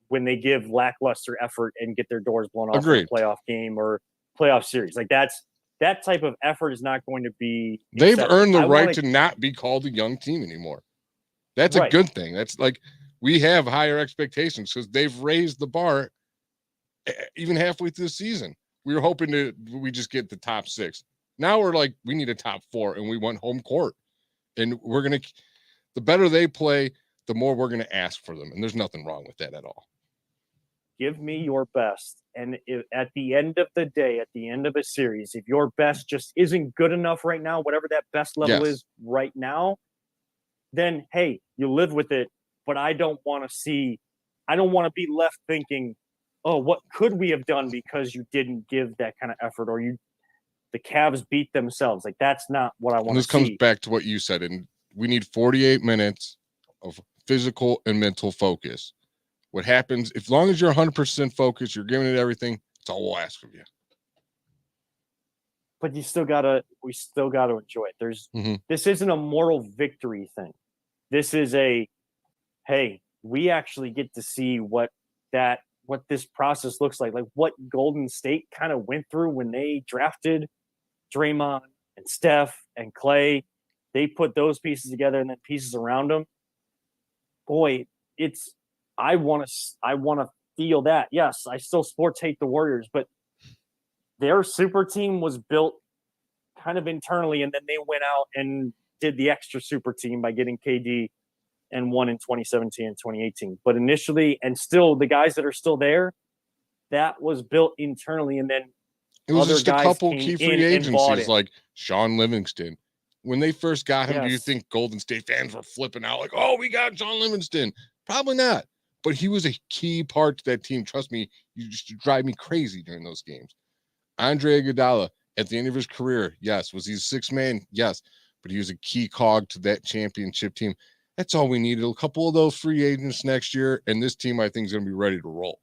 Speaker 2: when they give lackluster effort and get their doors blown off in a playoff game or playoff series. Like, that type of effort is not going to be.
Speaker 3: They've earned the right to not be called a young team anymore. That's a good thing. That's like, we have higher expectations because they've raised the bar even halfway through the season. We were hoping we just get the top 6. Now we're like, we need a top 4 and we want home court. And the better they play, the more we're going to ask for them. And there's nothing wrong with that at all.
Speaker 2: Give me your best. And at the end of the day, at the end of a series, if your best just isn't good enough right now, whatever that best level is right now, then, hey, you live with it. But I don't want to be left thinking, oh, what could we have done because you didn't give that kind of effort, or the Cavs beat themselves. Like, that's not what I want to see.
Speaker 3: This comes back to what you said, and we need 48 minutes of physical and mental focus. What happens, as long as you're 100% focused, you're giving it everything, it's all we'll ask of you.
Speaker 2: But we still gotta enjoy it. This isn't a moral victory thing. This is hey, we actually get to see what this process looks like what Golden State kind of went through when they drafted Draymond and Steph and Clay. They put those pieces together and then pieces around them. Boy, I want to feel that. Yes, I still hate the Warriors, but their super team was built kind of internally, and then they went out and did the extra super team by getting KD and won in 2017 and 2018. But initially, and still, the guys that are still there, that was built internally, and then
Speaker 3: it was just a couple key free agencies like Sean Livingston. When they first got him, do you think Golden State fans were flipping out like, oh, we got Sean Livingston? Probably not. But he was a key part to that team. Trust me, you just drive me crazy during those games. Andre Iguodala, at the end of his career, yes. Was he a 6th man? Yes. But he was a key cog to that championship team. That's all we needed. A couple of those free agents next year, and this team, I think, is going to be ready to roll.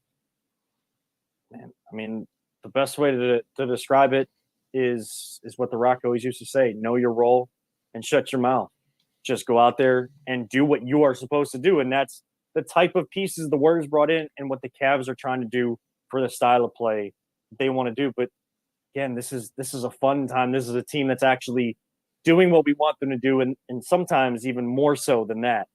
Speaker 2: Man, I mean, the best way to describe it is what The Rock always used to say: know your role and shut your mouth. Just go out there and do what you are supposed to do, and that's the type of pieces the Warriors brought in and what the Cavs are trying to do for the style of play they want to do. But again, this is a fun time. This is a team that's actually doing what we want them to do, and sometimes even more so than that.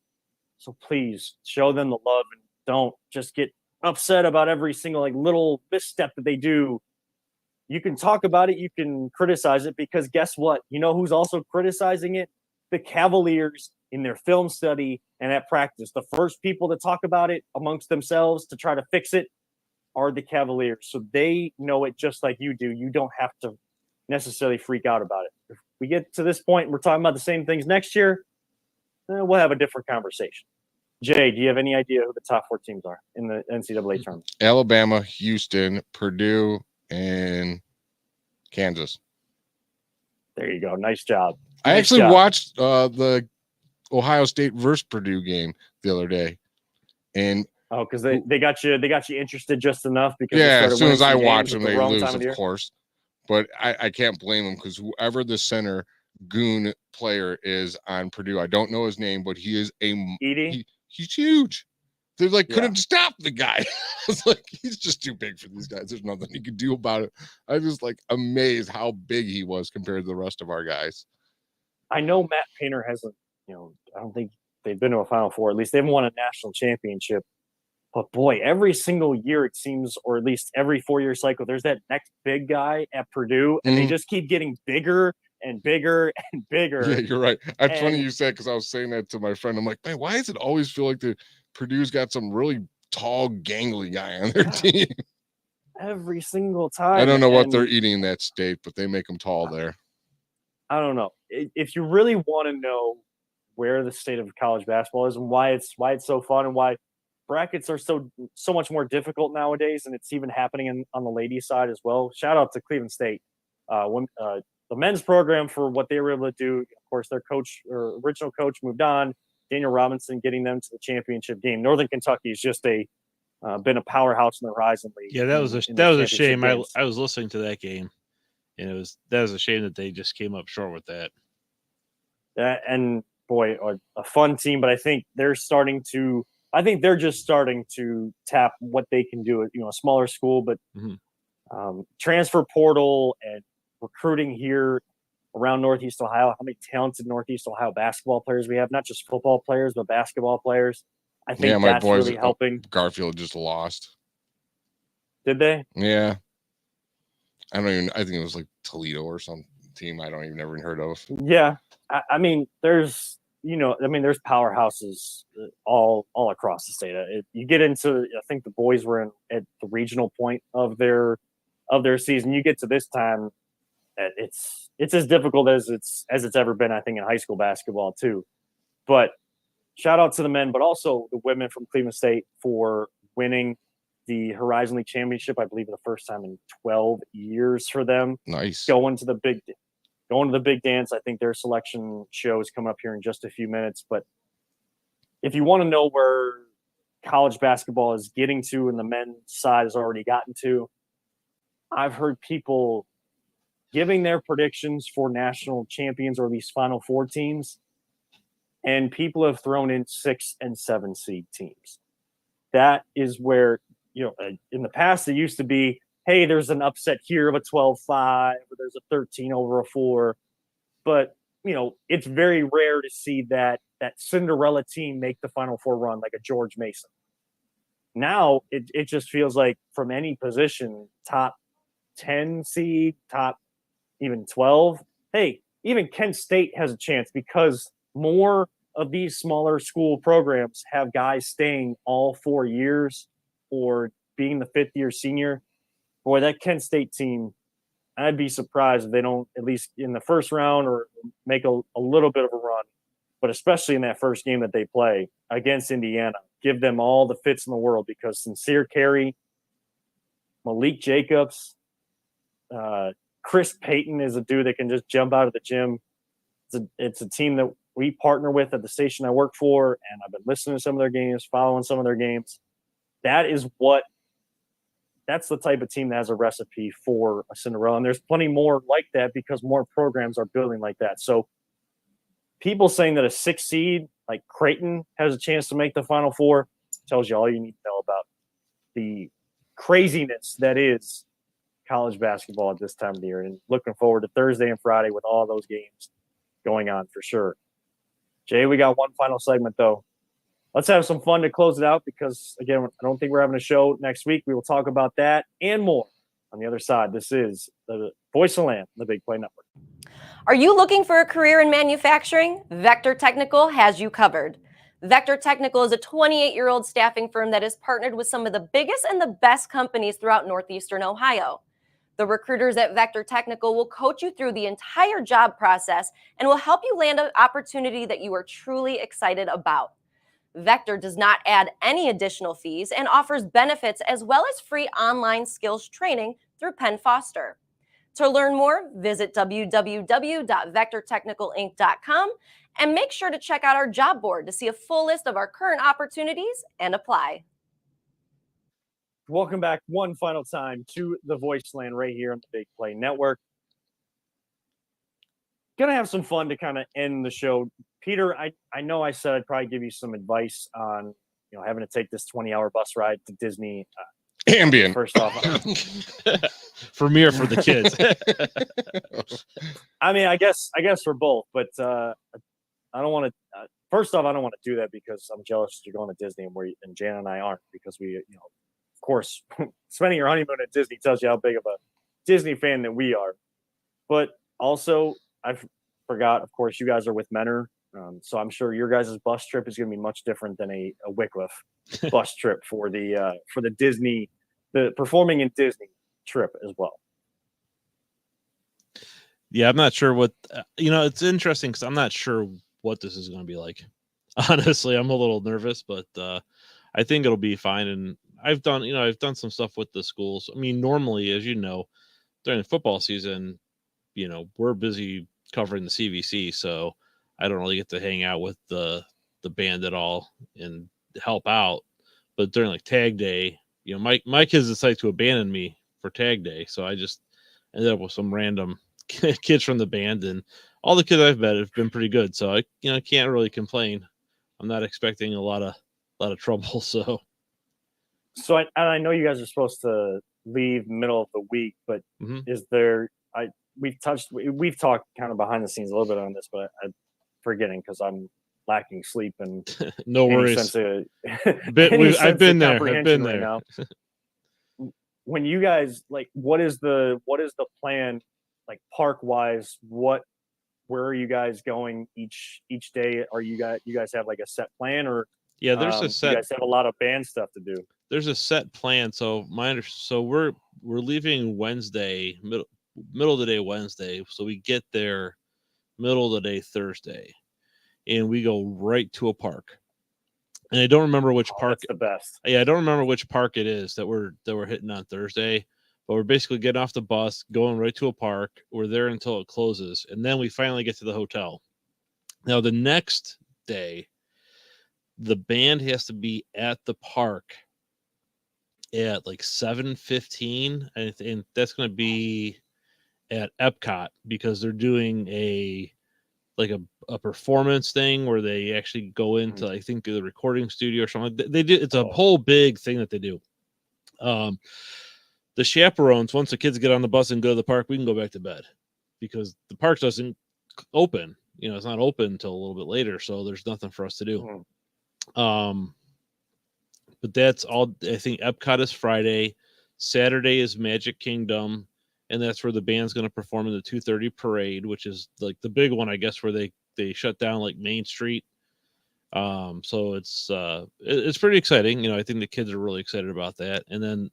Speaker 2: So please show them the love and don't just get upset about every single little misstep that they do. You can talk about it, you can criticize it, because guess what? You know who's also criticizing it? The Cavaliers in their film study and at practice. The first people to talk about it amongst themselves to try to fix it are the Cavaliers. So they know it just like you do. You don't have to necessarily freak out about it. If we get to this point, we're talking about the same things next year, we'll have a different conversation. Jay, do you have any idea who the top 4 teams are in the NCAA tournament?
Speaker 3: Alabama, Houston, Purdue, and Kansas.
Speaker 2: There you go. Nice job.
Speaker 3: I actually watched the Ohio State versus Purdue game the other day, and
Speaker 2: because they got you interested just enough because
Speaker 3: as soon as I watch them, they lose, of course. But I can't blame them, because whoever the center goon player is on Purdue, I don't know his name, but he is he's huge. They couldn't stop the guy. It's like, he's just too big for these guys. There's nothing he could do about it. I was amazed how big he was compared to the rest of our guys.
Speaker 2: I know Matt Painter hasn't, I don't think they've been to a Final Four. At least they haven't won a national championship. But boy, every single year it seems, or at least every 4-year cycle, there's that next big guy at Purdue, and they just keep getting bigger and bigger and bigger.
Speaker 3: Yeah, you're right. That's funny you said, because I was saying that to my friend. I'm like, man, why does it always feel like Purdue's got some really tall, gangly guy on their team?
Speaker 2: Every single time.
Speaker 3: I don't know what they're eating in that state, but they make them tall there.
Speaker 2: I don't know. If you really want to know where the state of college basketball is and why it's so fun and why brackets are so much more difficult nowadays, and it's even happening on the ladies' side as well. Shout out to Cleveland State, the men's program for what they were able to do. Of course, their coach or original coach moved on. Daniel Robinson getting them to the championship game. Northern Kentucky is just been a powerhouse in the Horizon League.
Speaker 4: Yeah, that was a shame. I was listening to that game, and that was a shame that they just came up short with that.
Speaker 2: And boy, a fun team, but I think they're just starting to tap what they can do at, a smaller school, but transfer portal and recruiting here around Northeast Ohio. How many talented Northeast Ohio basketball players we have, not just football players, but basketball players. I think that's really helping.
Speaker 3: Garfield just lost.
Speaker 2: Did they?
Speaker 3: Yeah. I think it was like Toledo or some team I don't even never heard of.
Speaker 2: Yeah. I mean, there's powerhouses all across the state. You get into, I think the boys were at the regional point of their season. You get to this time, it's as difficult as it's ever been, I think, in high school basketball too. But shout out to the men, but also the women from Cleveland State for winning the Horizon League championship. I believe the first time in 12 years for them.
Speaker 3: Nice.
Speaker 2: Going to the big dance. I think their selection show is coming up here in just a few minutes. But if you want to know where college basketball is getting to and the men's side has already gotten to, I've heard people giving their predictions for national champions or these Final Four teams, and people have thrown in 6 and 7 seed teams. That is where, in the past it used to be, hey, there's an upset here of a 12-5, or there's a 13 over a 4. But, it's very rare to see that Cinderella team make the Final Four run like a George Mason. Now, it just feels like from any position, top 10 seed, top even 12, hey, even Kent State has a chance because more of these smaller school programs have guys staying all 4 years or being the fifth-year senior. Boy, that Kent State team, I'd be surprised if they don't, at least in the first round, or make a little bit of a run, but especially in that first game that they play against Indiana, give them all the fits in the world, because Sincere Carey, Malik Jacobs, Chris Payton is a dude that can just jump out of the gym. It's a team that we partner with at the station I work for, and I've been listening to some of their games, following some of their games. That's the type of team that has a recipe for a Cinderella. And there's plenty more like that because more programs are building like that. So people saying that a 6 seed like Creighton has a chance to make the Final Four tells you all you need to know about the craziness that is college basketball at this time of the year. And looking forward to Thursday and Friday with all those games going on for sure. Jay, we got one final segment though. Let's have some fun to close it out because, again, I don't think we're having a show next week. We will talk about that and more on the other side. This is the Voice of Land, the Big Play Network.
Speaker 5: Are you looking for a career in manufacturing? Vector Technical has you covered. Vector Technical is a 28-year-old staffing firm that is partnered with some of the biggest and the best companies throughout Northeastern Ohio. The recruiters at Vector Technical will coach you through the entire job process and will help you land an opportunity that you are truly excited about. Vector does not add any additional fees and offers benefits as well as free online skills training through Penn Foster. To learn more, visit www.vectortechnicalinc.com and make sure to check out our job board to see a full list of our current opportunities and apply.
Speaker 2: Welcome back one final time to the Voice Land right here on the Big Play Network. Gonna have some fun to kind of end the show. Peter, I know I said I'd probably give you some advice on, having to take this 20-hour bus ride to Disney.
Speaker 3: Ambien.
Speaker 2: First off,
Speaker 4: for me or for the kids.
Speaker 2: I mean, I guess for both, but I don't want to. First off, I don't want to do that because I'm jealous that you're going to Disney and Jan and I aren't, because we, of course, spending your honeymoon at Disney tells you how big of a Disney fan that we are. But also, I forgot, of course, you guys are with Menor. So I'm sure your guys' bus trip is going to be much different than a Wycliffe bus trip for the Disney, the performing in Disney trip as well.
Speaker 4: Yeah, I'm not sure what, it's interesting because I'm not sure what this is going to be like. Honestly, I'm a little nervous, but I think it'll be fine. And I've done some stuff with the schools. I mean, normally, as you know, during the football season, we're busy covering the CVC, so I don't really get to hang out with the band at all and help out. But during like tag day, my kids decide to abandon me for tag day, so I just ended up with some random kids from the band, and all the kids I've met have been pretty good. So I can't really complain. I'm not expecting a lot of trouble. So
Speaker 2: I know you guys are supposed to leave middle of the week, but
Speaker 4: Mhm.
Speaker 2: is there? We've talked kind of behind the scenes a little bit on this, but I'm forgetting because I'm lacking sleep and
Speaker 4: no
Speaker 2: any
Speaker 4: worries.
Speaker 2: sense of
Speaker 4: I've
Speaker 2: sense
Speaker 4: been
Speaker 2: of
Speaker 4: there. I've
Speaker 2: comprehension
Speaker 4: been
Speaker 2: right
Speaker 4: there.
Speaker 2: now. When you guys what is the plan, like park wise? Where are you guys going each day? Are you guys have like a set plan, or
Speaker 4: Yeah, there's a
Speaker 2: you
Speaker 4: set.
Speaker 2: guys have a lot of band stuff to do?
Speaker 4: There's a set plan. So we're leaving Wednesday, middle of the day Wednesday. So we get there middle of the day Thursday, and we go right to a park. And I don't remember which park.
Speaker 2: That's the best.
Speaker 4: Yeah, I don't remember which park it is that we're hitting on Thursday. But we're basically getting off the bus, going right to a park. We're there until it closes, and then we finally get to the hotel. Now the next day, the band has to be at the park at like 7:15, and that's going to be at Epcot because they're doing a performance thing where they actually go into I think the recording studio or something. They do it's a whole big thing that they do. The chaperones, once the kids get on the bus and go to the park, we can go back to bed because the park doesn't open. It's not open until a little bit later, so there's nothing for us to do. But that's all. I think Epcot is Friday. Saturday is Magic Kingdom, and that's where the band's going to perform in the 2:30 parade, which is like the big one, I guess, where they shut down like Main Street. So it's pretty exciting. I think the kids are really excited about that. And then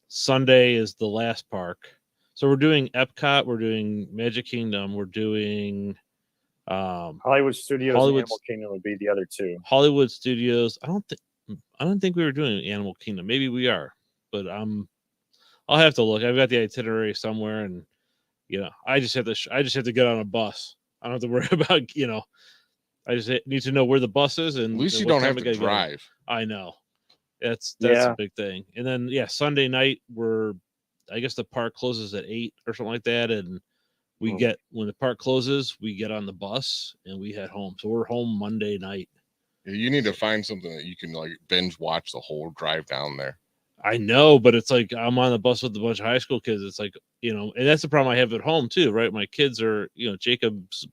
Speaker 4: Sunday is the last park. So we're doing Epcot, we're doing Magic Kingdom, we're doing
Speaker 2: Hollywood Studios and Animal Kingdom would be the other two.
Speaker 4: Hollywood Studios. I don't think we were doing Animal Kingdom. Maybe we are, but I'll have to look. I've got the itinerary somewhere, and I just have to get on a bus. I don't have to worry about I just need to know where the bus is, and
Speaker 3: At least you
Speaker 4: what
Speaker 3: don't
Speaker 4: time
Speaker 3: have
Speaker 4: I
Speaker 3: to
Speaker 4: gotta go.
Speaker 3: drive.
Speaker 4: I know. That's
Speaker 2: Yeah.
Speaker 4: a big thing. And then Sunday night I guess the park closes at 8 or something like that, and we get when the park closes, we get on the bus and we head home. So we're home Monday night.
Speaker 3: You need to find something that you can like binge watch the whole drive down there.
Speaker 4: I know, but it's like I'm on the bus with a bunch of high school kids. It's like, and that's the problem I have at home too, right? My kids are, Jacob's,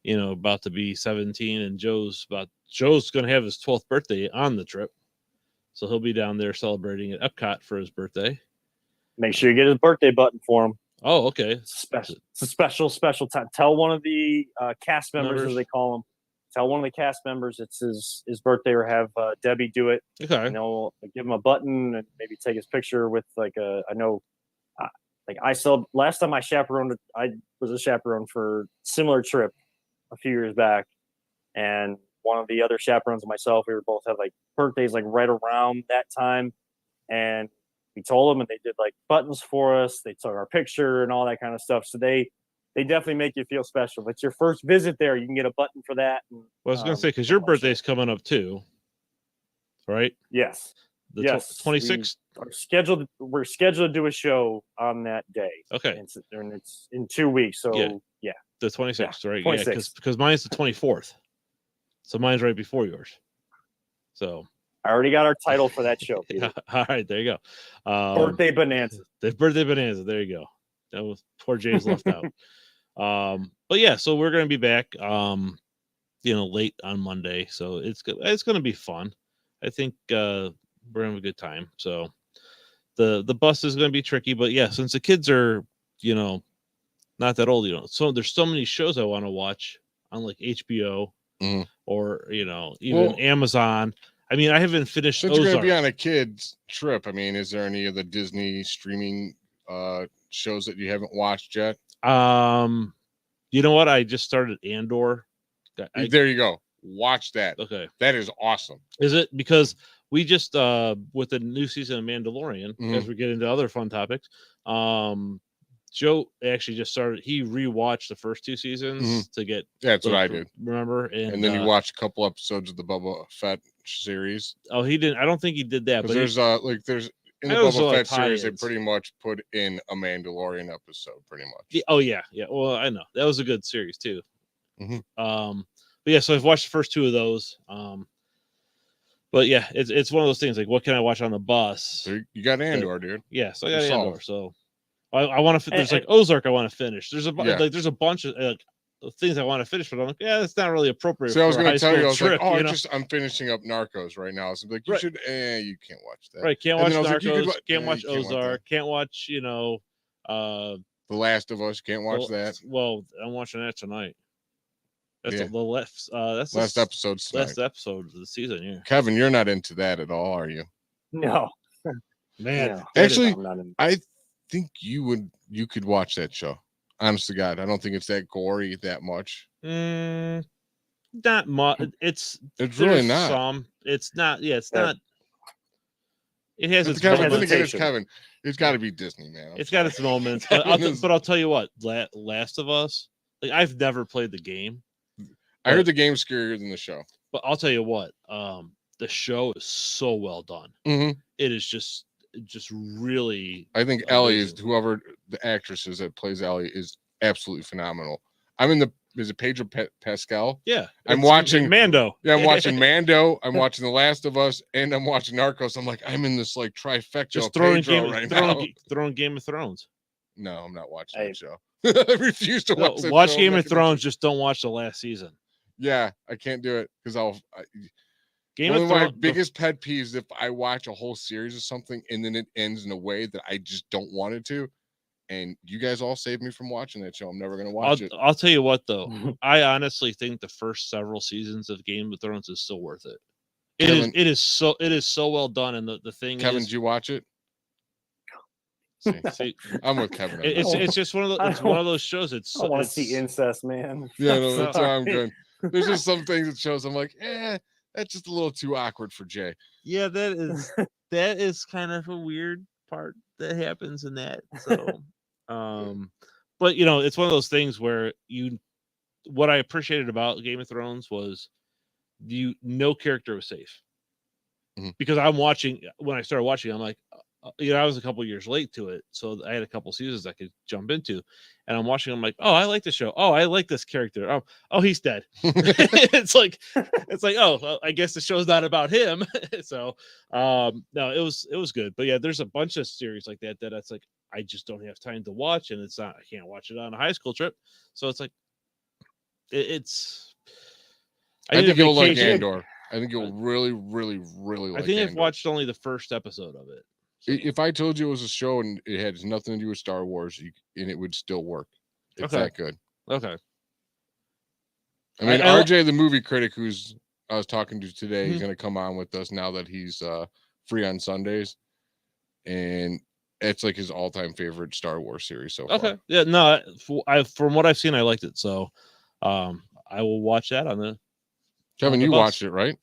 Speaker 4: about to be 17, and Joe's going to have his 12th birthday on the trip. So he'll be down there celebrating at Epcot for his birthday.
Speaker 2: Make sure you get his birthday button for him.
Speaker 4: Oh, okay.
Speaker 2: It's a special time. Tell one of the cast members, as they call them. Tell one of the cast members it's his birthday, or have Debbie do it.
Speaker 4: Okay.
Speaker 2: Give him a button and maybe take his picture with I know, last time I was a chaperone for a similar trip a few years back, and one of the other chaperones and myself, we were both had like birthdays like right around that time, and we told them, and they did like buttons for us. They took our picture and all that kind of stuff. So they definitely make you feel special. If it's your first visit there, you can get a button for that. And,
Speaker 4: well, I was going to say, because your birthday's coming up too, right?
Speaker 2: Yes.
Speaker 4: Yes. 26th.
Speaker 2: We're scheduled to do a show on that day.
Speaker 4: Okay.
Speaker 2: And it's in 2 weeks. So yeah.
Speaker 4: The 26th, right?
Speaker 2: 26th.
Speaker 4: Yeah, because mine's the 24th. So mine's right before yours. So
Speaker 2: I already got our title for that show.
Speaker 4: All right, there you go.
Speaker 2: Birthday Bonanza.
Speaker 4: The Birthday Bonanza. There you go. That was poor James left out. But yeah, so we're gonna be back late on Monday. So it's gonna be fun. I think we're gonna have a good time. So the bus is gonna be tricky, but yeah, since the kids are, not that old, so there's so many shows I want to watch on like HBO or even Amazon. I mean, I haven't finished.
Speaker 3: Since you're going to be on a kids trip, I mean, is there any of the Disney streaming shows that you haven't watched yet?
Speaker 4: You know what? I just started Andor.
Speaker 3: There you go. watch that.
Speaker 4: Okay.
Speaker 3: That is awesome.
Speaker 4: Is it because we just with the new season of Mandalorian,
Speaker 3: Mhm.
Speaker 4: as we get into other fun topics, Joe actually just started. He rewatched the first 2 seasons to get.
Speaker 3: That's what I did.
Speaker 4: Remember,
Speaker 3: And then you watch a couple episodes of the Boba Fett series.
Speaker 4: Oh, he didn't. I don't think he did that. But
Speaker 3: There's there's in the
Speaker 4: I know there's,
Speaker 3: Boba
Speaker 4: like,
Speaker 3: Fett series, they
Speaker 4: tie-ins.
Speaker 3: pretty much put in a Mandalorian episode, pretty much.
Speaker 4: yeah, oh yeah. Well, I know that was a good series too.
Speaker 3: Mhm.
Speaker 4: But yeah, so I've watched the first 2 of those. But yeah, it's one of those things like, what can I watch on the bus?
Speaker 3: So you got Andor, dude.
Speaker 4: Yeah, so I got
Speaker 3: You're solid.
Speaker 4: Andor. So I want to. There's like Ozark I want to finish. There's a
Speaker 3: Yeah.
Speaker 4: there's a bunch of things I want to finish, but I'm like, yeah, that's not really appropriate.
Speaker 3: So I was
Speaker 4: for a
Speaker 3: going
Speaker 4: high
Speaker 3: to tell you,
Speaker 4: school
Speaker 3: I was
Speaker 4: trip,
Speaker 3: like, oh,
Speaker 4: you know?
Speaker 3: I'm finishing up Narcos right now. So I'm like, you
Speaker 4: Right.
Speaker 3: should, you can't watch that.
Speaker 4: Right, can't
Speaker 3: And
Speaker 4: watch
Speaker 3: then I was like, you
Speaker 4: Narcos,
Speaker 3: could wa-
Speaker 4: can't
Speaker 3: eh,
Speaker 4: watch
Speaker 3: you can't watch
Speaker 4: Ozark,
Speaker 3: that.
Speaker 4: can't watch
Speaker 3: The Last of Us, can't watch
Speaker 4: well,
Speaker 3: that.
Speaker 4: Well, I'm watching that tonight. That's
Speaker 3: Yeah.
Speaker 4: the left. That's
Speaker 3: Last
Speaker 4: the
Speaker 3: episode tonight.
Speaker 4: last episode of the season. Yeah,
Speaker 3: Kevin, you're not into that at all, are you?
Speaker 2: No,
Speaker 4: man.
Speaker 2: no.
Speaker 3: Actually,
Speaker 2: I'm not in-
Speaker 3: I think you could watch that show. Honest to God, I don't think it's that gory that much.
Speaker 4: Not much. It's
Speaker 3: It's really
Speaker 4: there's
Speaker 3: not.
Speaker 4: Some. It's not. Yeah, it's
Speaker 2: Yeah.
Speaker 4: not. It has
Speaker 3: But
Speaker 4: its
Speaker 3: Kevin,
Speaker 4: moments.
Speaker 3: then again, it's
Speaker 2: hesitation.
Speaker 3: Kevin. It's got to be Disney, man.
Speaker 4: It's got its moments,
Speaker 3: Kevin
Speaker 4: but I'll tell you what. Last of Us. Like, I've never played the game,
Speaker 3: I heard the game's scarier than the show.
Speaker 4: but I'll tell you what. The show is so well done.
Speaker 3: Mhm.
Speaker 4: It is just really.
Speaker 3: I think Ellie is
Speaker 4: Amazing.
Speaker 3: whoever the actress is that plays Ellie is absolutely phenomenal. I'm in the is it Pedro Pascal?
Speaker 4: Yeah,
Speaker 3: I'm
Speaker 4: it's
Speaker 3: watching-
Speaker 4: Mando.
Speaker 3: Yeah, I'm watching Mando. I'm watching The Last of Us, and I'm watching Narcos. I'm like, I'm in this like trifecta
Speaker 4: Just
Speaker 3: of
Speaker 4: throwing
Speaker 3: Pedro
Speaker 4: Game,
Speaker 3: right now.
Speaker 4: throwing Game of Thrones.
Speaker 3: No, I'm not watching
Speaker 2: Hey.
Speaker 3: that show. I refuse to
Speaker 4: No,
Speaker 3: watch. That
Speaker 4: watch
Speaker 3: show.
Speaker 4: Game
Speaker 3: I'm
Speaker 4: of
Speaker 3: not gonna-
Speaker 4: Thrones. Just don't watch the last season.
Speaker 3: Yeah, I can't do it because
Speaker 4: Game
Speaker 3: one
Speaker 4: of
Speaker 3: of my
Speaker 4: Thrones.
Speaker 3: biggest pet peeves if I watch a whole series of something and then it ends in a way that I just don't want it to. And you guys all saved me from watching that show. I'm never gonna watch it.
Speaker 4: I'll tell you what though. I honestly think the first several seasons of Game of Thrones is still worth it.
Speaker 3: Kevin-
Speaker 4: It is so well done, and the thing
Speaker 3: Kevin,
Speaker 4: is,
Speaker 3: did you watch it? See,
Speaker 4: see,
Speaker 3: I'm with Kevin. on that.
Speaker 4: it's just one of
Speaker 2: I
Speaker 4: it's one of
Speaker 2: don't-
Speaker 4: those shows. It's
Speaker 2: I want to
Speaker 4: it's-
Speaker 2: see incest, man.
Speaker 3: Yeah, no, that's why I'm
Speaker 2: Sorry.
Speaker 3: good. There's just some things that shows I'm like, that's just a little too awkward for Jay.
Speaker 4: Yeah, that is kind of a weird part that happens in that. So, but it's one of those things where what I appreciated about Game of Thrones was no character was safe.
Speaker 3: Mhm.
Speaker 4: Because when I started watching, I'm like, I was a couple years late to it, so I had a couple seasons I could jump into, and I'm watching. I'm like, oh, I like the show. Oh, I like this character. Oh, he's dead. it's like, oh, well, I guess the show's not about him. So, no, it was good. But yeah, there's a bunch of series like that it's like I just don't have time to watch, and I can't watch it on a high school trip. So it's like, it's.
Speaker 3: I
Speaker 4: need a
Speaker 3: think you'll like
Speaker 4: vacation.
Speaker 3: Andor. I think you'll really, really, really like
Speaker 4: I think I've
Speaker 3: Andor.
Speaker 4: watched only the first episode of it. So,
Speaker 3: If I told you it was a show and it had nothing to do with Star Wars, and it would still work. It's
Speaker 4: Okay.
Speaker 3: that good.
Speaker 4: okay.
Speaker 3: I mean,
Speaker 4: I-
Speaker 3: RJ, the movie critic, who's I was talking to today, he's
Speaker 4: Mhm.
Speaker 3: going to come on with us now that he's free on Sundays, and it's like his all-time favorite Star Wars series so far.
Speaker 4: Okay. Yeah. No. From what I've seen, I liked it. So, I will watch that on the.
Speaker 3: Kevin,
Speaker 4: on the
Speaker 3: you
Speaker 4: bus.
Speaker 3: watched it, right?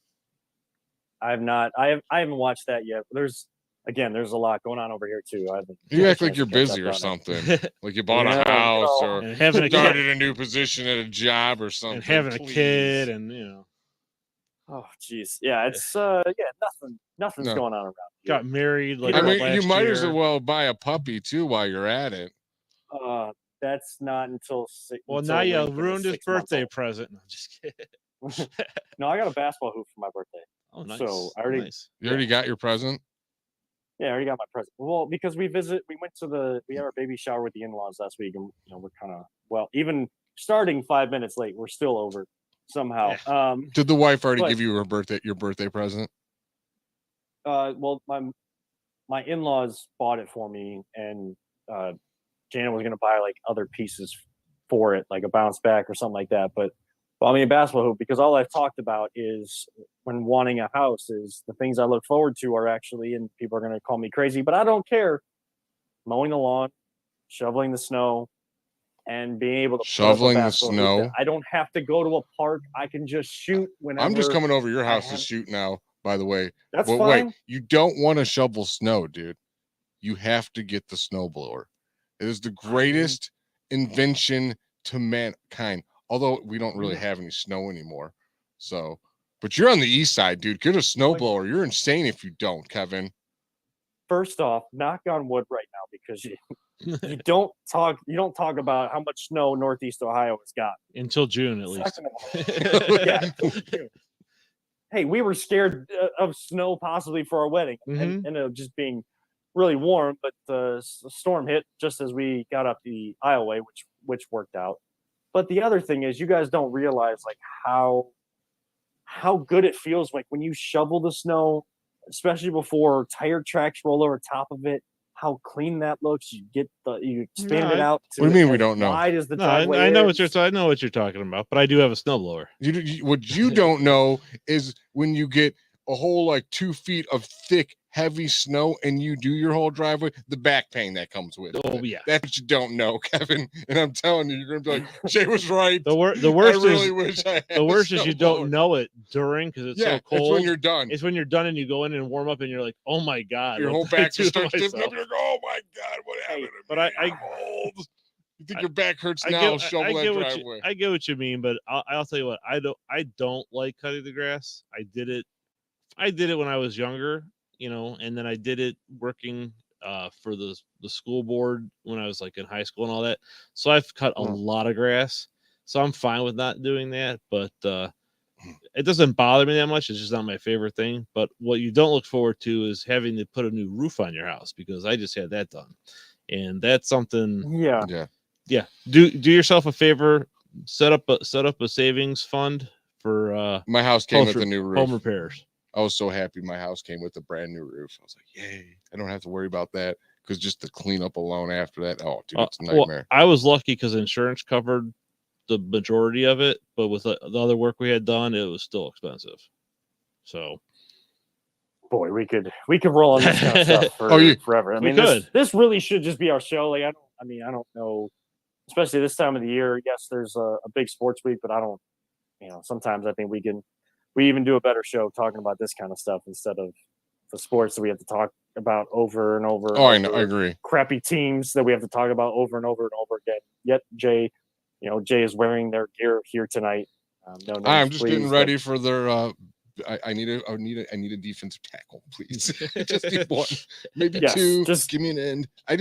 Speaker 2: I have not. I haven't watched that yet. There's a lot going on over here too. I haven't.
Speaker 3: You
Speaker 2: had a
Speaker 3: act like
Speaker 2: chance
Speaker 3: you're
Speaker 2: to catch
Speaker 3: busy
Speaker 2: up
Speaker 3: or
Speaker 2: on it.
Speaker 3: something. Like you bought a
Speaker 2: Yeah,
Speaker 3: house
Speaker 2: no.
Speaker 3: or
Speaker 4: and having a kid,
Speaker 3: started a new position at a job or something.
Speaker 4: and having a
Speaker 3: please.
Speaker 4: kid, and
Speaker 2: Oh, jeez. Yeah, it's nothing's
Speaker 3: No.
Speaker 2: going on around
Speaker 4: got
Speaker 2: here.
Speaker 4: married. Like
Speaker 3: I mean,
Speaker 4: last
Speaker 3: you might as
Speaker 4: year.
Speaker 3: well buy a puppy too while you're at it.
Speaker 2: That's not until six.
Speaker 4: Well,
Speaker 2: until
Speaker 4: now you
Speaker 2: Lincoln is
Speaker 4: ruined his
Speaker 2: 6 months
Speaker 4: birthday
Speaker 2: old.
Speaker 4: present. No, I'm just kidding.
Speaker 2: No, I got a basketball hoop for my birthday.
Speaker 4: Oh, nice.
Speaker 2: So, I already-
Speaker 4: nice.
Speaker 3: You already got your present.
Speaker 2: Yeah, I already got my present. Well, because we had our baby shower with the in-laws last week, and we're kind of even starting 5 minutes late. We're still over somehow.
Speaker 3: Did the wife already
Speaker 2: But-
Speaker 3: give you your birthday present?
Speaker 2: Well, my in-laws bought it for me, and Janet was gonna buy like other pieces for it, like a bounce back or something like that. But I mean, a basketball hoop, because all I've talked about is when wanting a house is the things I look forward to are actually, and people are gonna call me crazy, but I don't care. Mowing the lawn, shoveling the snow, and being able to put up a
Speaker 3: Shoveling the
Speaker 2: basketball hoop
Speaker 3: snow.
Speaker 2: that I don't have to go to a park. I can just shoot whenever.
Speaker 3: I'm just coming over your house to
Speaker 2: have-
Speaker 3: shoot now, by the way.
Speaker 2: That's
Speaker 3: But
Speaker 2: fine.
Speaker 3: wait, you don't want to shovel snow, dude. You have to get the snowblower. It is the greatest invention to mankind. Although we don't really have any snow anymore. So, but you're on the east side, dude. Get a snowblower. You're insane if you don't, Kevin.
Speaker 2: First off, knock on wood right now because you don't talk about how much snow Northeast Ohio has got.
Speaker 4: Until June, at least.
Speaker 2: Second of all, yeah. Hey, we were scared of snow possibly for our wedding, and it just being really warm. But the storm hit just as we got up the aisleway, which worked out. But the other thing is, you guys don't realize like how good it feels like when you shovel the snow, especially before tire tracks roll over top of it. How clean that looks. You expand it out. To
Speaker 3: What do you mean we
Speaker 2: as
Speaker 3: don't know?
Speaker 2: Wide as the
Speaker 4: No,
Speaker 2: driveway
Speaker 4: I know
Speaker 2: is.
Speaker 4: I know what you're talking about, but I do have a snowblower.
Speaker 3: What you don't know is when you get a whole like 2 feet of thick, heavy snow and you do your whole driveway, the back pain that comes with it.
Speaker 4: Oh yeah.
Speaker 3: That's what you don't know, Kevin. And I'm telling you, you're gonna be like, Jay was right.
Speaker 4: The
Speaker 3: I
Speaker 4: worst
Speaker 3: really
Speaker 4: is
Speaker 3: wish I had
Speaker 4: the
Speaker 3: a
Speaker 4: worst is you don't
Speaker 3: snowblower.
Speaker 4: know it during because it's
Speaker 3: Yeah,
Speaker 4: so cold.
Speaker 3: it's when you're done.
Speaker 4: It's when you're done and you go in and warm up and you're like, oh my god,
Speaker 3: Your
Speaker 4: what
Speaker 3: whole
Speaker 4: did I
Speaker 3: back
Speaker 4: do
Speaker 3: just
Speaker 4: to
Speaker 3: starts stiffening up.
Speaker 4: myself?
Speaker 3: You're like, oh my god, what happened? to
Speaker 4: but
Speaker 3: me?
Speaker 4: I-
Speaker 3: I'm old. You think your back hurts now? Shovel that driveway.
Speaker 4: I get what you mean, but I'll tell you what, I don't like cutting the grass. I did it when I was younger, and then I did it working for the school board when I was like in high school and all that. So I've cut a lot of grass. So I'm fine with not doing that, but it doesn't bother me that much. It's just not my favorite thing. But what you don't look forward to is having to put a new roof on your house because I just had that done. And that's something.
Speaker 3: Yeah.
Speaker 4: Do yourself a favor, set up a savings fund for
Speaker 3: My house came with
Speaker 4: home
Speaker 3: a new roof.
Speaker 4: home repairs.
Speaker 3: I was so happy my house came with a brand new roof. I was like, yay, I don't have to worry about that. Because just the cleanup alone after that, oh, dude, it's a nightmare.
Speaker 4: I was lucky because insurance covered the majority of it, but with the other work we had done, it was still expensive. So,
Speaker 2: Boy, we could roll on this kind of stuff for forever. I
Speaker 4: we
Speaker 2: mean,
Speaker 4: could.
Speaker 2: this really should just be our show. Like, I don't know, especially this time of the year. Yes, there's a big sports week, but I don't, sometimes I think we even do a better show talking about this kind of stuff instead of the sports that we have to talk about over and over.
Speaker 3: Oh, I know, I agree.
Speaker 2: Crappy teams that we have to talk about over and over and over again. Yet Jay is wearing their gear here tonight. No names,
Speaker 3: I'm just getting
Speaker 2: please,
Speaker 3: ready for their. I need a defensive tackle, please. Just need one, maybe two. Just give me an end. I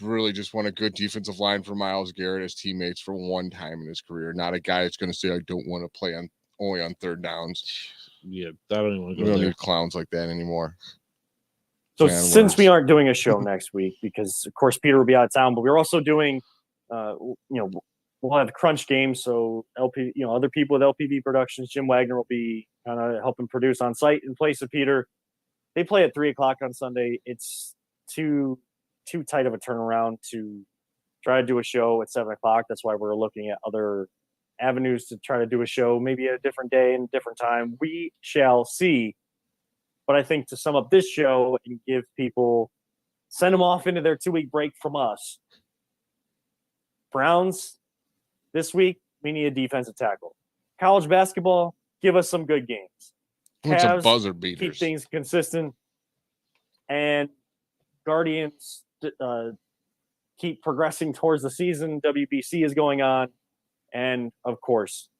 Speaker 3: really just want a good defensive line for Myles Garrett as teammates for one time in his career. Not a guy that's going to say I don't want to play only on third downs.
Speaker 4: Yeah, I don't even want to
Speaker 3: We
Speaker 4: go
Speaker 3: don't
Speaker 4: there.
Speaker 3: need clowns like that anymore.
Speaker 2: So since we aren't doing a show next week, because of course Peter will be out of town, but we're also doing, we'll have crunch games. So other people with LPV Productions, Jim Wagner will be kind of helping produce on site in place of Peter. They play at 3:00 on Sunday. It's too tight of a turnaround to try to do a show at 7:00. That's why we're looking at other avenues to try to do a show, maybe at a different day and different time. We shall see. But I think to sum up this show and give people, send them off into their 2-week break from us. Browns, this week, we need a defensive tackle. College basketball, give us some good games.
Speaker 3: It's a
Speaker 2: Cavs,
Speaker 3: buzzer beaters.
Speaker 2: keep things consistent. And Guardians keep progressing towards the season. WBC is going on. And, of course,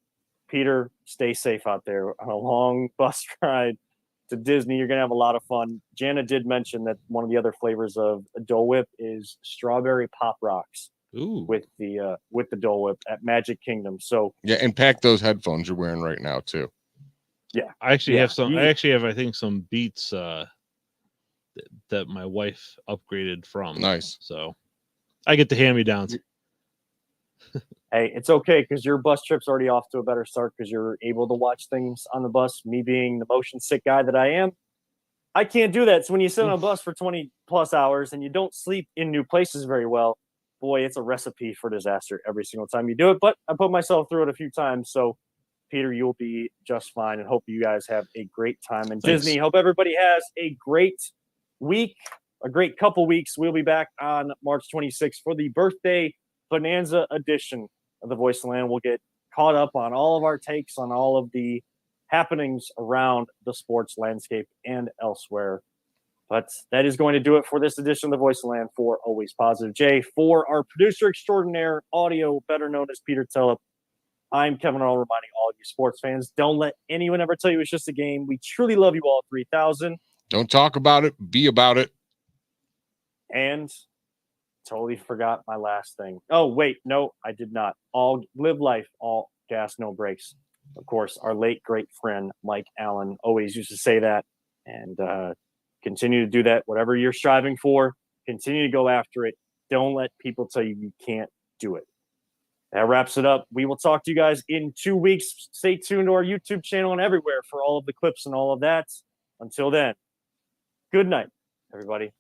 Speaker 2: Peter, stay safe out there on a long bus ride to Disney. You're going to have a lot of fun. Jana did mention that one of the other flavors of Dole Whip is strawberry pop rocks.
Speaker 4: Ooh.
Speaker 2: With the Dole Whip at Magic Kingdom. So
Speaker 3: yeah, and pack those headphones you're wearing right now too.
Speaker 2: Yeah,
Speaker 4: I actually have some. I actually have, I think, some Beats that my wife upgraded from.
Speaker 3: Nice.
Speaker 4: So I get the hand-me-downs.
Speaker 2: Hey, it's okay because your bus trip's already off to a better start because you're able to watch things on the bus. Me being the motion sick guy that I am, I can't do that. So when you sit on a bus for 20 plus hours and you don't sleep in new places very well, boy, it's a recipe for disaster every single time you do it. But I put myself through it a few times. So, Peter, you'll be just fine. And hope you guys have a great time in Disney. Hope everybody has a great week, a great couple weeks. We'll be back on March 26th for the birthday bonanza edition of the Voice of the Land. We'll get caught up on all of our takes on all of the happenings around the sports landscape and elsewhere. But that is going to do it for this edition of the Voice of the Land for Always Positive. Jay, for our producer extraordinaire, audio, better known as Peter Tillip, I'm Kevin Arnold, reminding all of you sports fans, don't let anyone ever tell you it's just a game. We truly love you all 3,000.
Speaker 3: Don't talk about it. Be about it.
Speaker 2: And totally forgot my last thing. Oh, wait. No, I did not. All live life, all gas, no brakes. Of course, our late great friend, Mike Allen, always used to say that. And continue to do that. Whatever you're striving for, continue to go after it. Don't let people tell you you can't do it. That wraps it up. We will talk to you guys in 2 weeks. Stay tuned to our YouTube channel and everywhere for all of the clips and all of that. Until then, good night, everybody.